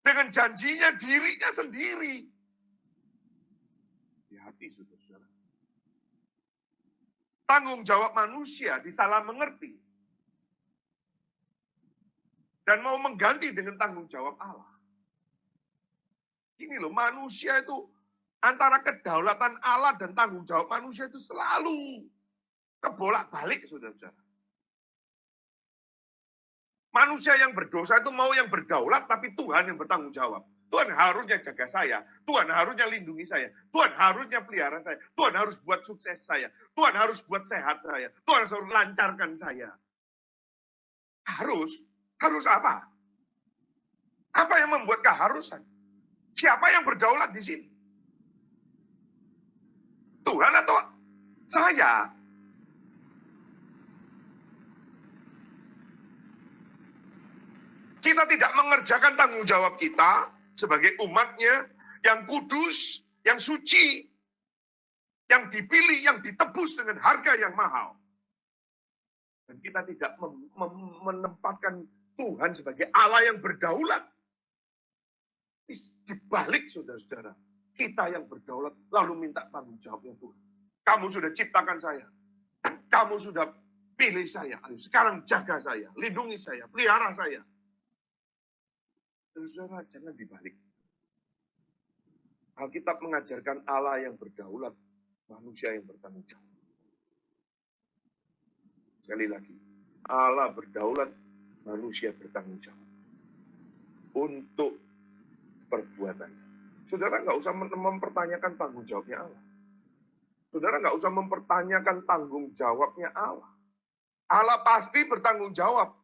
Dengan janjinya dirinya sendiri. Hati-hati, saudara. Tanggung jawab manusia disalah mengerti. Dan mau mengganti dengan tanggung jawab Allah. Ini loh, manusia itu antara kedaulatan Allah dan tanggung jawab manusia itu selalu kebolak-balik, saudara-saudara. Manusia yang berdosa itu mau yang berdaulat, tapi Tuhan yang bertanggung jawab. Tuhan harusnya jaga saya, Tuhan harusnya lindungi saya, Tuhan harusnya pelihara saya, Tuhan harus buat sukses saya, Tuhan harus buat sehat saya, Tuhan harus lancarkan saya. Harus apa? Apa yang membuat keharusan? Siapa yang berdaulat di sini? Tuhan atau saya? Kita tidak mengerjakan tanggung jawab kita sebagai umatnya yang kudus, yang suci, yang dipilih, yang ditebus dengan harga yang mahal. Dan kita tidak menempatkan Tuhan sebagai Allah yang berdaulat. Dibalik, saudara-saudara, kita yang berdaulat lalu minta tanggung jawabnya Tuhan. Kamu sudah ciptakan saya. Kamu sudah pilih saya. Sekarang jaga saya, lindungi saya, pelihara saya. Saudara, jangan dibalik. Alkitab mengajarkan Allah yang berdaulat, manusia yang bertanggung jawab. Sekali lagi, Allah berdaulat, manusia bertanggung jawab. Untuk perbuatannya. Saudara nggak usah mempertanyakan tanggung jawabnya Allah. Saudara nggak usah mempertanyakan tanggung jawabnya Allah. Allah pasti bertanggung jawab.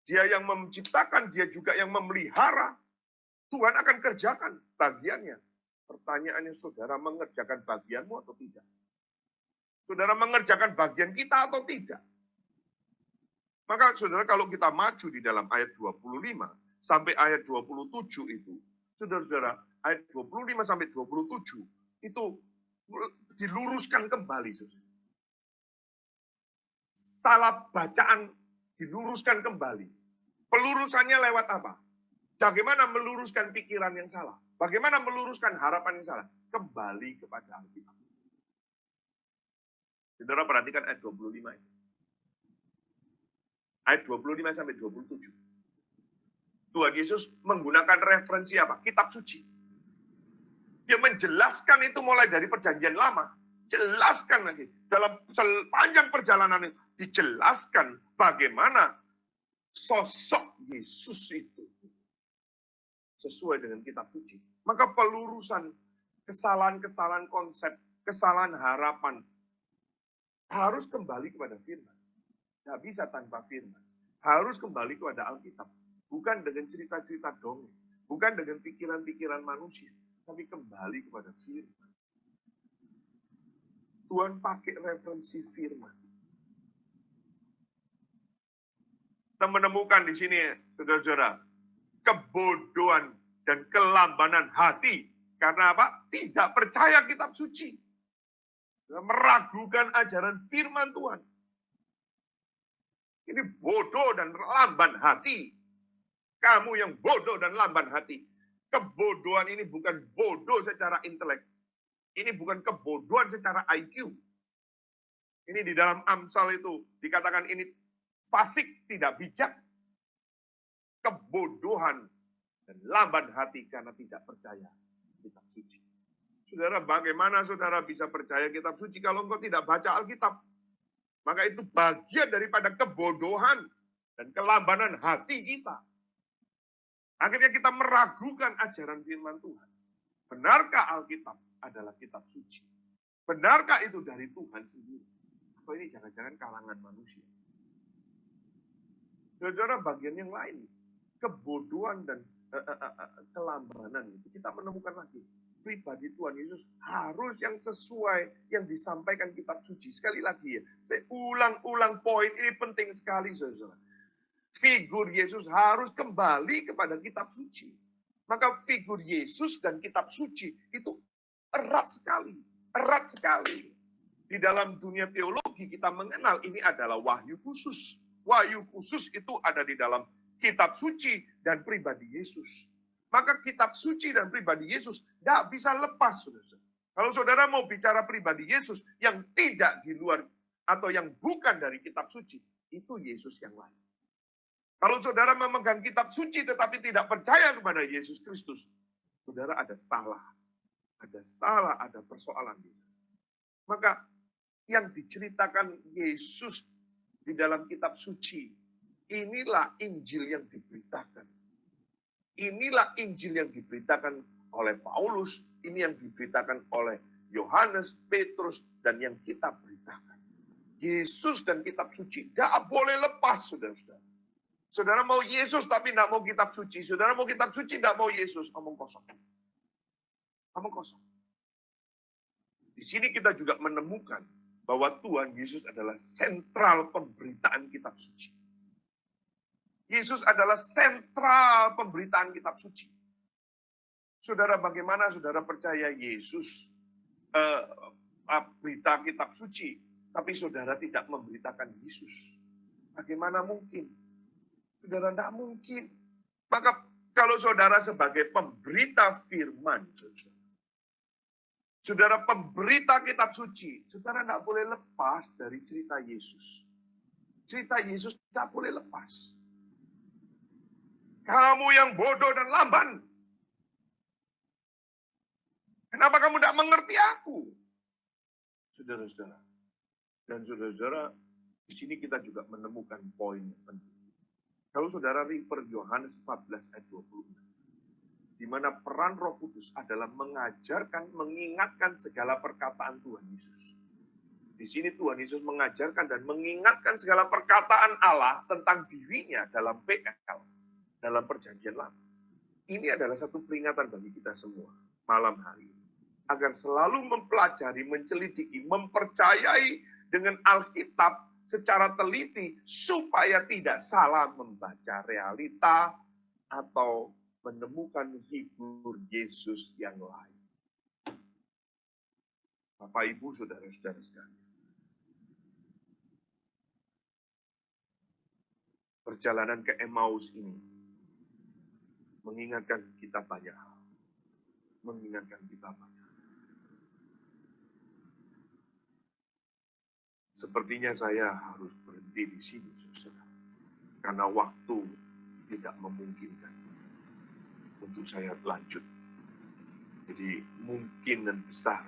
Dia yang menciptakan, dia juga yang memelihara. Tuhan akan kerjakan bagiannya. Pertanyaannya, saudara mengerjakan bagianmu atau tidak? Saudara mengerjakan bagian kita atau tidak? Maka saudara, kalau kita maju di dalam ayat 25 sampai ayat 27 itu, saudara-saudara, ayat 25 sampai 27 itu diluruskan kembali. Saudara. Salah bacaan diluruskan kembali. Pelurusannya lewat apa? Bagaimana meluruskan pikiran yang salah? Bagaimana meluruskan harapan yang salah? Kembali kepada Alkitab. Saudara perhatikan ayat 25 itu. Ayat 25 sampai 27. Tuhan Yesus menggunakan referensi apa? Kitab suci. Dia menjelaskan itu mulai dari perjanjian lama. Jelaskan lagi. Dalam sepanjang perjalanan itu. Dijelaskan bagaimana sosok Yesus itu. Sesuai dengan kitab suci. Maka pelurusan kesalahan-kesalahan konsep, kesalahan harapan. Harus kembali kepada firman. Tidak bisa tanpa firman. Harus kembali kepada Alkitab. Bukan dengan cerita-cerita dongeng. Bukan dengan pikiran-pikiran manusia. Tapi kembali kepada firman. Tuhan pakai referensi firman. Kita menemukan di sini, saudara-saudara, kebodohan dan kelambanan hati. Karena apa? Tidak percaya kitab suci. Meragukan ajaran firman Tuhan. Ini bodoh dan lamban hati. Kamu yang bodoh dan lamban hati. Kebodohan ini bukan bodoh secara intelek. Ini bukan kebodohan secara IQ. Ini di dalam Amsal itu dikatakan ini fasik, tidak bijak. Kebodohan dan lamban hati karena tidak percaya kitab suci. Saudara, bagaimana saudara bisa percaya kitab suci kalau engkau tidak baca Alkitab? Maka itu bagian daripada kebodohan dan kelambanan hati kita. Akhirnya kita meragukan ajaran firman Tuhan. Benarkah Alkitab adalah kitab suci? Benarkah itu dari Tuhan sendiri? Atau ini jangan-jangan kalangan manusia? Saudara, bagian yang lain, kebodohan dan kelambanan itu kita menemukan lagi. Pribadi Tuhan Yesus harus yang sesuai yang disampaikan kitab suci. Sekali lagi ya, saya ulang-ulang poin ini penting sekali saudara. Figur Yesus harus kembali kepada kitab suci. Maka figur Yesus dan kitab suci itu erat sekali. Erat sekali. Di dalam dunia teologi kita mengenal ini adalah wahyu khusus. Wahyu khusus itu ada di dalam kitab suci dan pribadi Yesus. Maka kitab suci dan pribadi Yesus tidak bisa lepas, saudara. Kalau saudara mau bicara pribadi Yesus yang tidak di luar atau yang bukan dari kitab suci, itu Yesus yang lain. Kalau saudara memegang kitab suci tetapi tidak percaya kepada Yesus Kristus, saudara ada salah. Ada salah, ada persoalan. Maka yang diceritakan Yesus di dalam kitab suci, inilah Injil yang diberitakan. Inilah Injil yang diberitakan oleh Paulus, ini yang diberitakan oleh Yohanes, Petrus, dan yang kita beritakan. Yesus dan kitab suci tidak boleh lepas, saudara-saudara. Saudara mau Yesus tapi tidak mau kitab suci. Saudara mau kitab suci tidak mau Yesus, omong kosong. Omong kosong. Di sini kita juga menemukan bahwa Tuhan Yesus adalah sentral pemberitaan kitab suci. Yesus adalah sentral pemberitaan kitab suci. Saudara, bagaimana saudara percaya Yesus berita kitab suci, tapi saudara tidak memberitakan Yesus? Bagaimana mungkin? Saudara, tidak mungkin. Maka kalau saudara sebagai pemberita firman, saudara pemberita kitab suci, saudara tidak boleh lepas dari cerita Yesus. Cerita Yesus tidak boleh lepas. Kamu yang bodoh dan lamban. Kenapa kamu tidak mengerti aku? Saudara-saudara. Dan saudara-saudara, di sini kita juga menemukan poin penting. Kalau saudara refer Yohanes 14 ayat 26. Di mana peran Roh Kudus adalah mengajarkan, mengingatkan segala perkataan Tuhan Yesus. Di sini Tuhan Yesus mengajarkan dan mengingatkan segala perkataan Allah tentang dirinya dalam PL. Dalam perjanjian lama. Ini adalah satu peringatan bagi kita semua malam hari ini. Agar selalu mempelajari, mencelidiki, mempercayai dengan Alkitab secara teliti supaya tidak salah membaca realita atau menemukan figur Yesus yang lain. Bapak, Ibu, saudara-saudara sekalian. Perjalanan ke Emmaus ini mengingatkan kita banyak hal. Mengingatkan kita banyak hal. Sepertinya saya harus berhenti di sini, saudara. Karena waktu tidak memungkinkan untuk saya lanjut. Jadi mungkin dan besar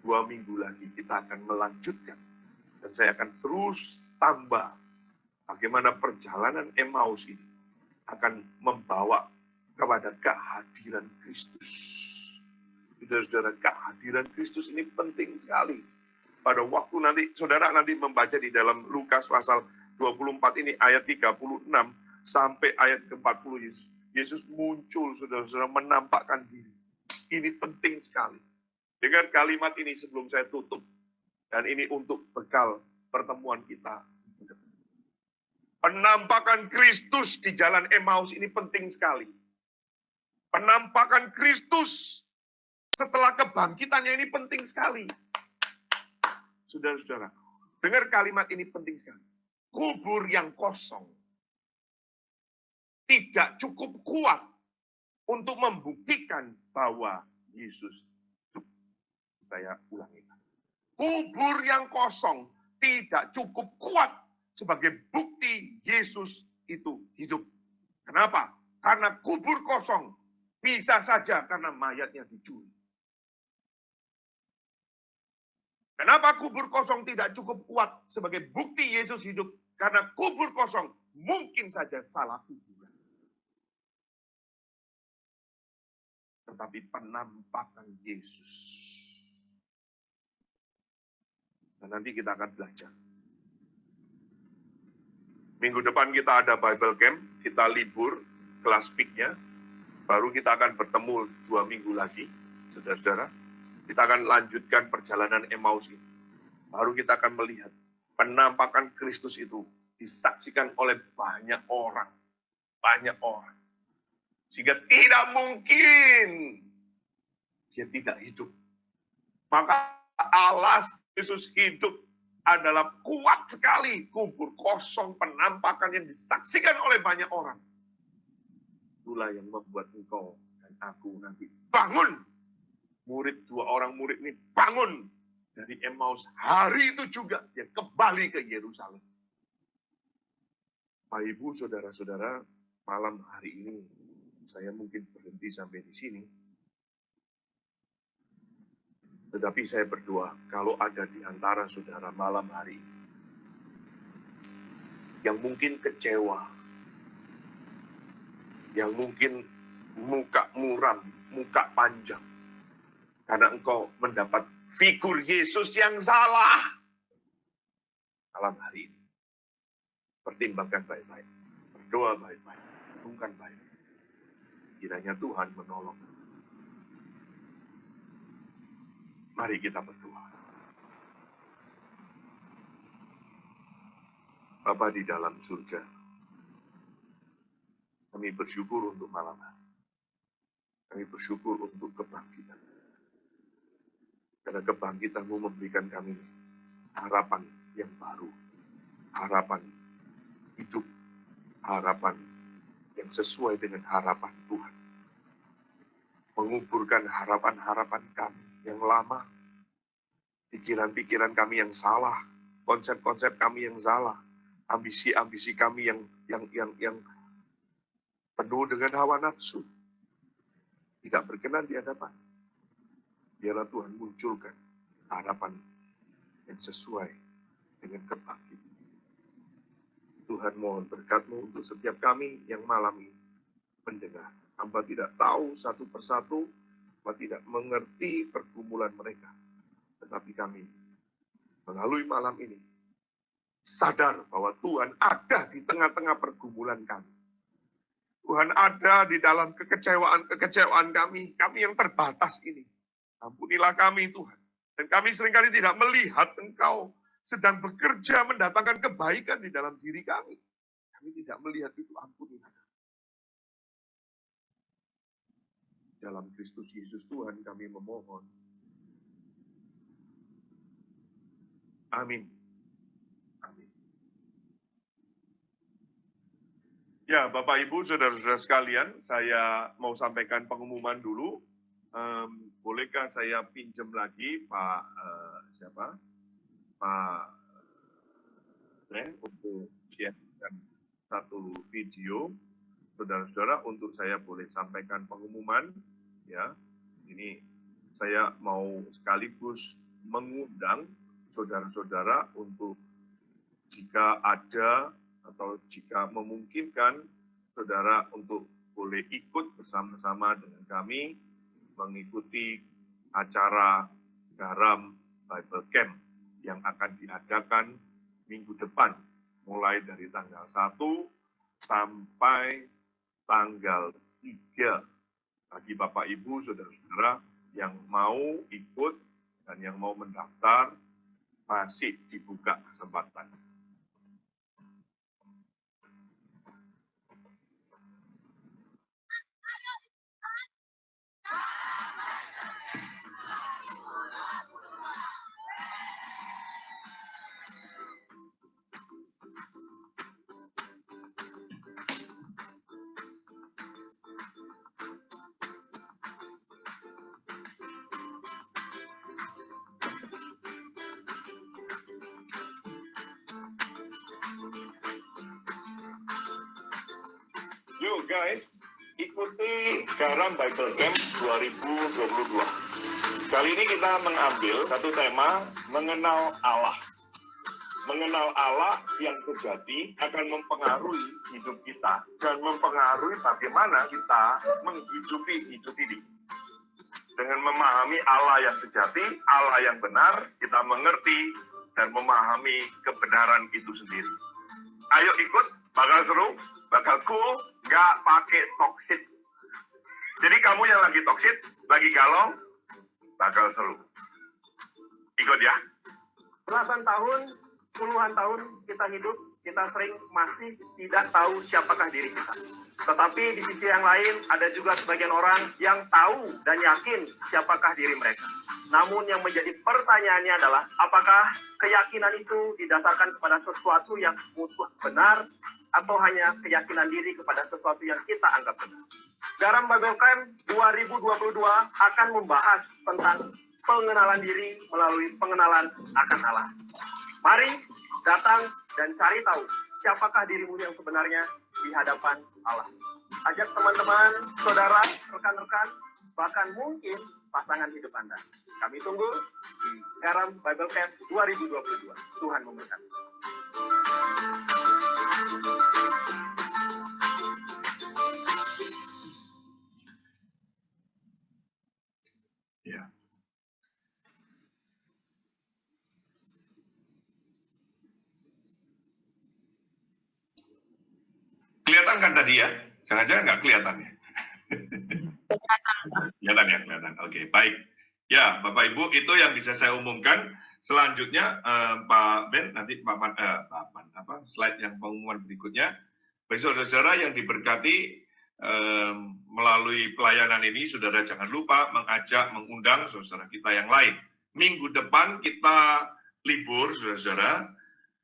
2 minggu lagi kita akan melanjutkan. Dan saya akan terus tambah bagaimana perjalanan Emmaus ini akan membawa kepada kehadiran Kristus. Saudara-saudara, kehadiran Kristus ini penting sekali. Pada waktu nanti, saudara nanti membaca di dalam Lukas pasal 24 ini, ayat 36 sampai ayat ke-40, Yesus muncul, saudara-saudara, menampakkan diri. Ini penting sekali. Dengar kalimat ini sebelum saya tutup. Dan ini untuk bekal pertemuan kita. Penampakan Kristus di jalan Emmaus ini penting sekali. Penampakan Kristus setelah kebangkitannya ini penting sekali. Saudara-saudara, dengar kalimat ini penting sekali. Kubur yang kosong tidak cukup kuat untuk membuktikan bahwa Yesus hidup. Saya ulangi. Kubur yang kosong tidak cukup kuat sebagai bukti Yesus itu hidup. Kenapa? Karena kubur kosong. Bisa saja karena mayatnya dicuri. Kenapa kubur kosong tidak cukup kuat sebagai bukti Yesus hidup? Karena kubur kosong mungkin saja salah kuburan. tetapi penampakan Yesus. Dan nanti kita akan belajar. Minggu depan kita ada Bible Camp, kita libur, kelas PIK-nya. Baru kita akan bertemu 2 minggu lagi, saudara-saudara. Kita akan lanjutkan perjalanan Emmaus ini. Baru kita akan melihat penampakan Kristus itu disaksikan oleh banyak orang. Banyak orang. Sehingga tidak mungkin dia tidak hidup. Maka Allah Yesus hidup adalah kuat sekali. Kubur kosong, penampakan yang disaksikan oleh banyak orang. Itulah yang membuat engkau dan aku nanti bangun. Murid, 2 orang murid ini bangun dari Emmaus. Hari itu juga dia kembali ke Yerusalem. Bapak, Ibu, saudara-saudara, malam hari ini saya mungkin berhenti sampai di sini. Tetapi saya berdoa, kalau ada di antara saudara malam hari ini yang mungkin kecewa, yang mungkin muka muram, muka panjang, karena engkau mendapat figur Yesus yang salah. Malam hari ini, pertimbangkan baik-baik, berdoa baik-baik, renungkan baik-baik. Kiranya Tuhan menolong. Mari kita berdoa. Bapa di dalam surga, kami bersyukur untuk malam hari. Kami bersyukur untuk kebangkitan. Karena kebangkitan-Mu memberikan kami harapan yang baru. Harapan hidup. Harapan yang sesuai dengan harapan Tuhan. Menguburkan harapan-harapan kami yang lama. Pikiran-pikiran kami yang salah. Konsep-konsep kami yang salah. Ambisi-ambisi kami yang penuh dengan hawa nafsu. Tidak berkenan di hadapan. Biarlah Tuhan munculkan harapan yang sesuai dengan kebangkitan. Tuhan mohon berkat-Mu untuk setiap kami yang malam ini mendengar. Hamba tidak tahu satu persatu, hamba tidak mengerti pergumulan mereka. Tetapi kami melalui malam ini sadar bahwa Tuhan ada di tengah-tengah pergumulan kami. Tuhan ada di dalam kekecewaan kami yang terbatas ini. Ampunilah kami Tuhan. Dan kami seringkali tidak melihat Engkau sedang bekerja mendatangkan kebaikan di dalam diri kami. Kami tidak melihat itu, ampunilah kami. Dalam Kristus Yesus Tuhan kami memohon. Amin. Amin. Ya, Bapak Ibu, saudara-saudara sekalian, saya mau sampaikan pengumuman dulu. Bolehkah saya pinjam lagi Pak untuk share satu video, saudara-saudara, untuk saya boleh sampaikan pengumuman. Ya, ini saya mau sekaligus mengundang saudara-saudara untuk jika ada atau jika memungkinkan, saudara untuk boleh ikut bersama-sama dengan kami mengikuti acara Garam Bible Camp yang akan diadakan minggu depan, mulai dari tanggal 1 sampai tanggal 3. Bagi Bapak Ibu, saudara-saudara yang mau ikut dan yang mau mendaftar, masih dibuka kesempatan. Yuk guys, ikuti Garam Bible Camp 2022. Kali ini kita mengambil satu tema, mengenal Allah. Mengenal Allah yang sejati akan mempengaruhi hidup kita dan mempengaruhi bagaimana kita menghidupi hidup ini. Dengan memahami Allah yang sejati, Allah yang benar, kita mengerti dan memahami kebenaran itu sendiri. Ayo ikut, bakal seru, bakal cool, nggak pakai toksit. Jadi kamu yang lagi toksit, lagi galau, bakal seru. Ikut ya. Belasan tahun, puluhan tahun kita hidup, kita sering masih tidak tahu siapakah diri kita. Tetapi di sisi yang lain, ada juga sebagian orang yang tahu dan yakin siapakah diri mereka. Namun yang menjadi pertanyaannya adalah, apakah keyakinan itu didasarkan kepada sesuatu yang mutlak benar, atau hanya keyakinan diri kepada sesuatu yang kita anggap benar? Garam Bible Camp 2022 akan membahas tentang pengenalan diri melalui pengenalan akan Allah. Mari datang dan cari tahu siapakah dirimu yang sebenarnya di hadapan Allah. Ajak teman-teman, saudara, rekan-rekan, bahkan mungkin pasangan hidup Anda. Kami tunggu di Garam Bible Camp 2022. Tuhan memberkati. Ya. Kelihatan kan tadi ya? Jangan-jangan nggak kelihatan ya? Kelihatan ya, kelihatan. Oke, baik. Ya, Bapak Ibu, itu yang bisa saya umumkan. Selanjutnya, Pak Ben, nanti slide yang pengumuman berikutnya. Bagi saudara-saudara yang diberkati melalui pelayanan ini, saudara jangan lupa mengajak, mengundang saudara kita yang lain. Minggu depan kita libur, saudara-saudara,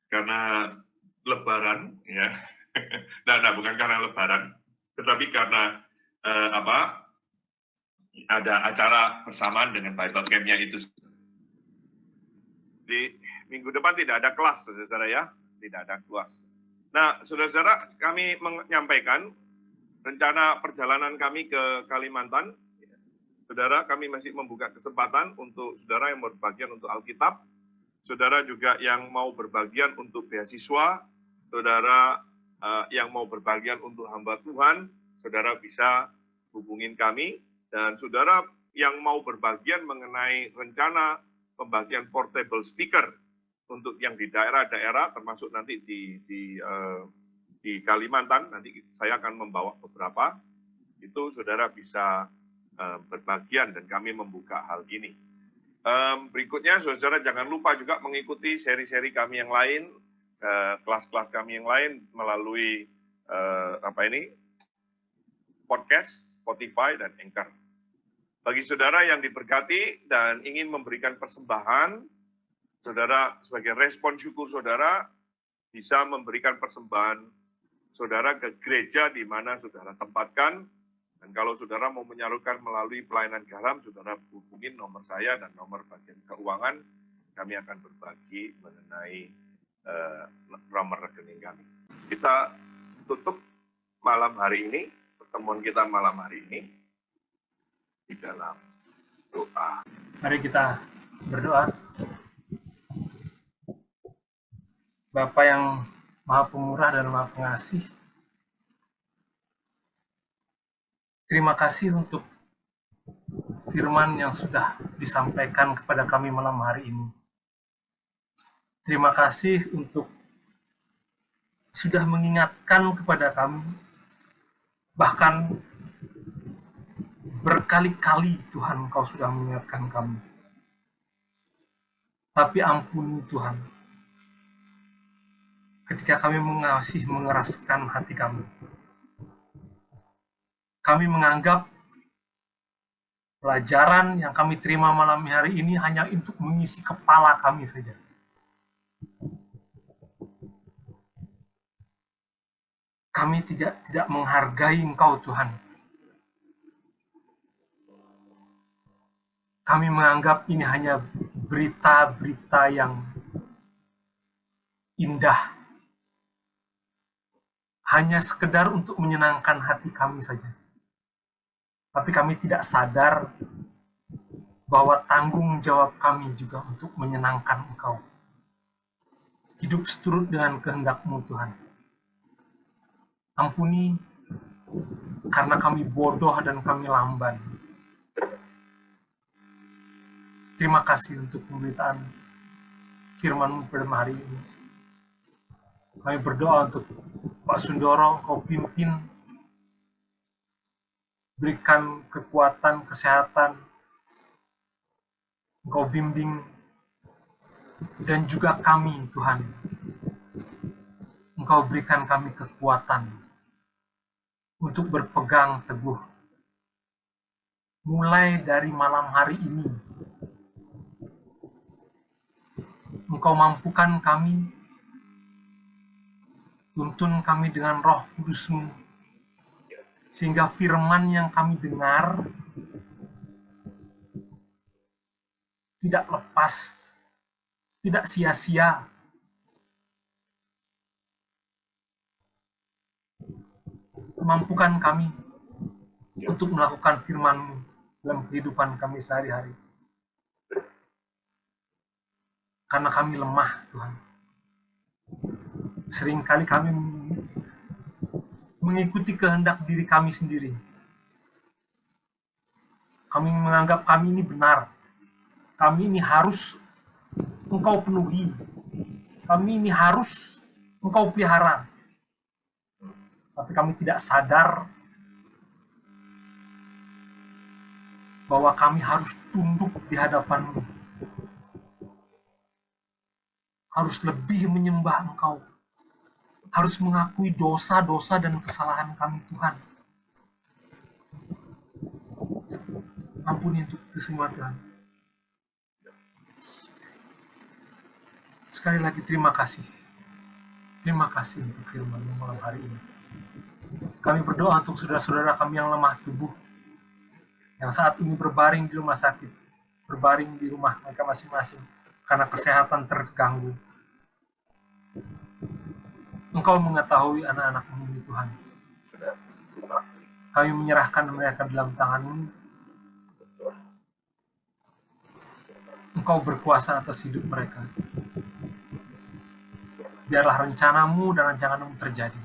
karena Lebaran, ya. Nah, bukan karena Lebaran, tetapi karena ada acara bersamaan dengan Bible Camp-nya itu. Di minggu depan tidak ada kelas, saudara-saudara ya, tidak ada kelas. Nah, saudara-saudara, kami menyampaikan rencana perjalanan kami ke Kalimantan. Saudara, kami masih membuka kesempatan untuk saudara yang berbagian untuk Alkitab, saudara juga yang mau berbagian untuk beasiswa, saudara yang mau berbagian untuk hamba Tuhan, saudara bisa hubungin kami, dan saudara yang mau berbagian mengenai rencana pembagian portable speaker untuk yang di daerah-daerah, termasuk nanti di Kalimantan, nanti saya akan membawa beberapa, itu saudara bisa berbagian dan kami membuka hal ini. Berikutnya, saudara jangan lupa juga mengikuti seri-seri kami yang lain, kelas-kelas kami yang lain melalui podcast, Spotify, dan Anchor. Bagi saudara yang diberkati dan ingin memberikan persembahan, saudara sebagai respon syukur saudara bisa memberikan persembahan saudara ke gereja di mana saudara tempatkan. Dan kalau saudara mau menyalurkan melalui pelayanan garam, saudara hubungin nomor saya dan nomor bagian keuangan. Kami akan berbagi mengenai nomor rekening kami. Kita tutup malam hari ini, pertemuan kita malam hari ini di dalam doa. Mari kita berdoa. Bapa yang Maha Pemurah dan Maha Pengasih, terima kasih untuk firman yang sudah disampaikan kepada kami malam hari ini. Terima kasih untuk sudah mengingatkan kepada kami, bahkan berkali-kali Tuhan Kau sudah mengingatkan kami. Tapi ampuni Tuhan, ketika kami mengeraskan hati kami. Kami menganggap pelajaran yang kami terima malam hari ini hanya untuk mengisi kepala kami saja. Kami tidak menghargai Engkau, Tuhan. Kami menganggap ini hanya berita-berita yang indah. Hanya sekedar untuk menyenangkan hati kami saja. Tapi kami tidak sadar bahwa tanggung jawab kami juga untuk menyenangkan Engkau. Hidup seturut dengan kehendak-Mu, Tuhan. Ampuni karena kami bodoh dan kami lamban. Terima kasih untuk pemberitaan firman-Mu pada hari ini. Kami berdoa untuk Pak Sundoro, Kau pimpin, berikan kekuatan, kesehatan, Engkau bimbing, dan juga kami, Tuhan. Engkau berikan kami kekuatan untuk berpegang teguh. Mulai dari malam hari ini, Engkau mampukan kami, tuntun kami dengan Roh Kudus-Mu, sehingga firman yang kami dengar tidak lepas, tidak sia-sia. Mampukan kami untuk melakukan firman-Mu dalam kehidupan kami sehari-hari. Karena kami lemah, Tuhan. Seringkali kami mengikuti kehendak diri kami sendiri. Kami menganggap kami ini benar. Kami ini harus Engkau penuhi. Kami ini harus Engkau pelihara. Tapi kami tidak sadar bahwa kami harus tunduk di hadapan-Mu. Harus lebih menyembah Engkau. Harus mengakui dosa-dosa dan kesalahan kami, Tuhan. Ampuni untuk itu semua, Tuhan. Sekali lagi terima kasih. Terima kasih untuk firman-Mu malam hari ini. Kami berdoa untuk saudara-saudara kami yang lemah tubuh, yang saat ini berbaring di rumah sakit, berbaring di rumah mereka masing-masing, karena kesehatan terganggu. Engkau mengetahui anak-anak-Mu ini, Tuhan. Kami menyerahkan mereka dalam tangan-Mu. Engkau berkuasa atas hidup mereka. Biarlah rencana-Mu dan rancangan-Mu terjadi.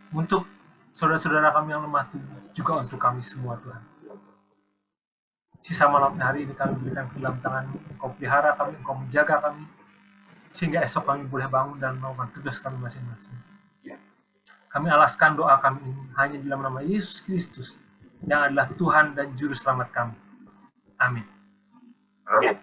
Untuk saudara-saudara kami yang lemah tubuh, juga untuk kami semua, Tuhan. Sisa malam hari ini kami berikan ke dalam tangan-Mu. Engkau pelihara kami, Engkau menjaga kami, sehingga esok kami boleh bangun dan melakukan tugas kami masing-masing. Kami alaskan doa kami ini hanya dalam nama Yesus Kristus, yang adalah Tuhan dan Juru Selamat kami. Amin. Amin.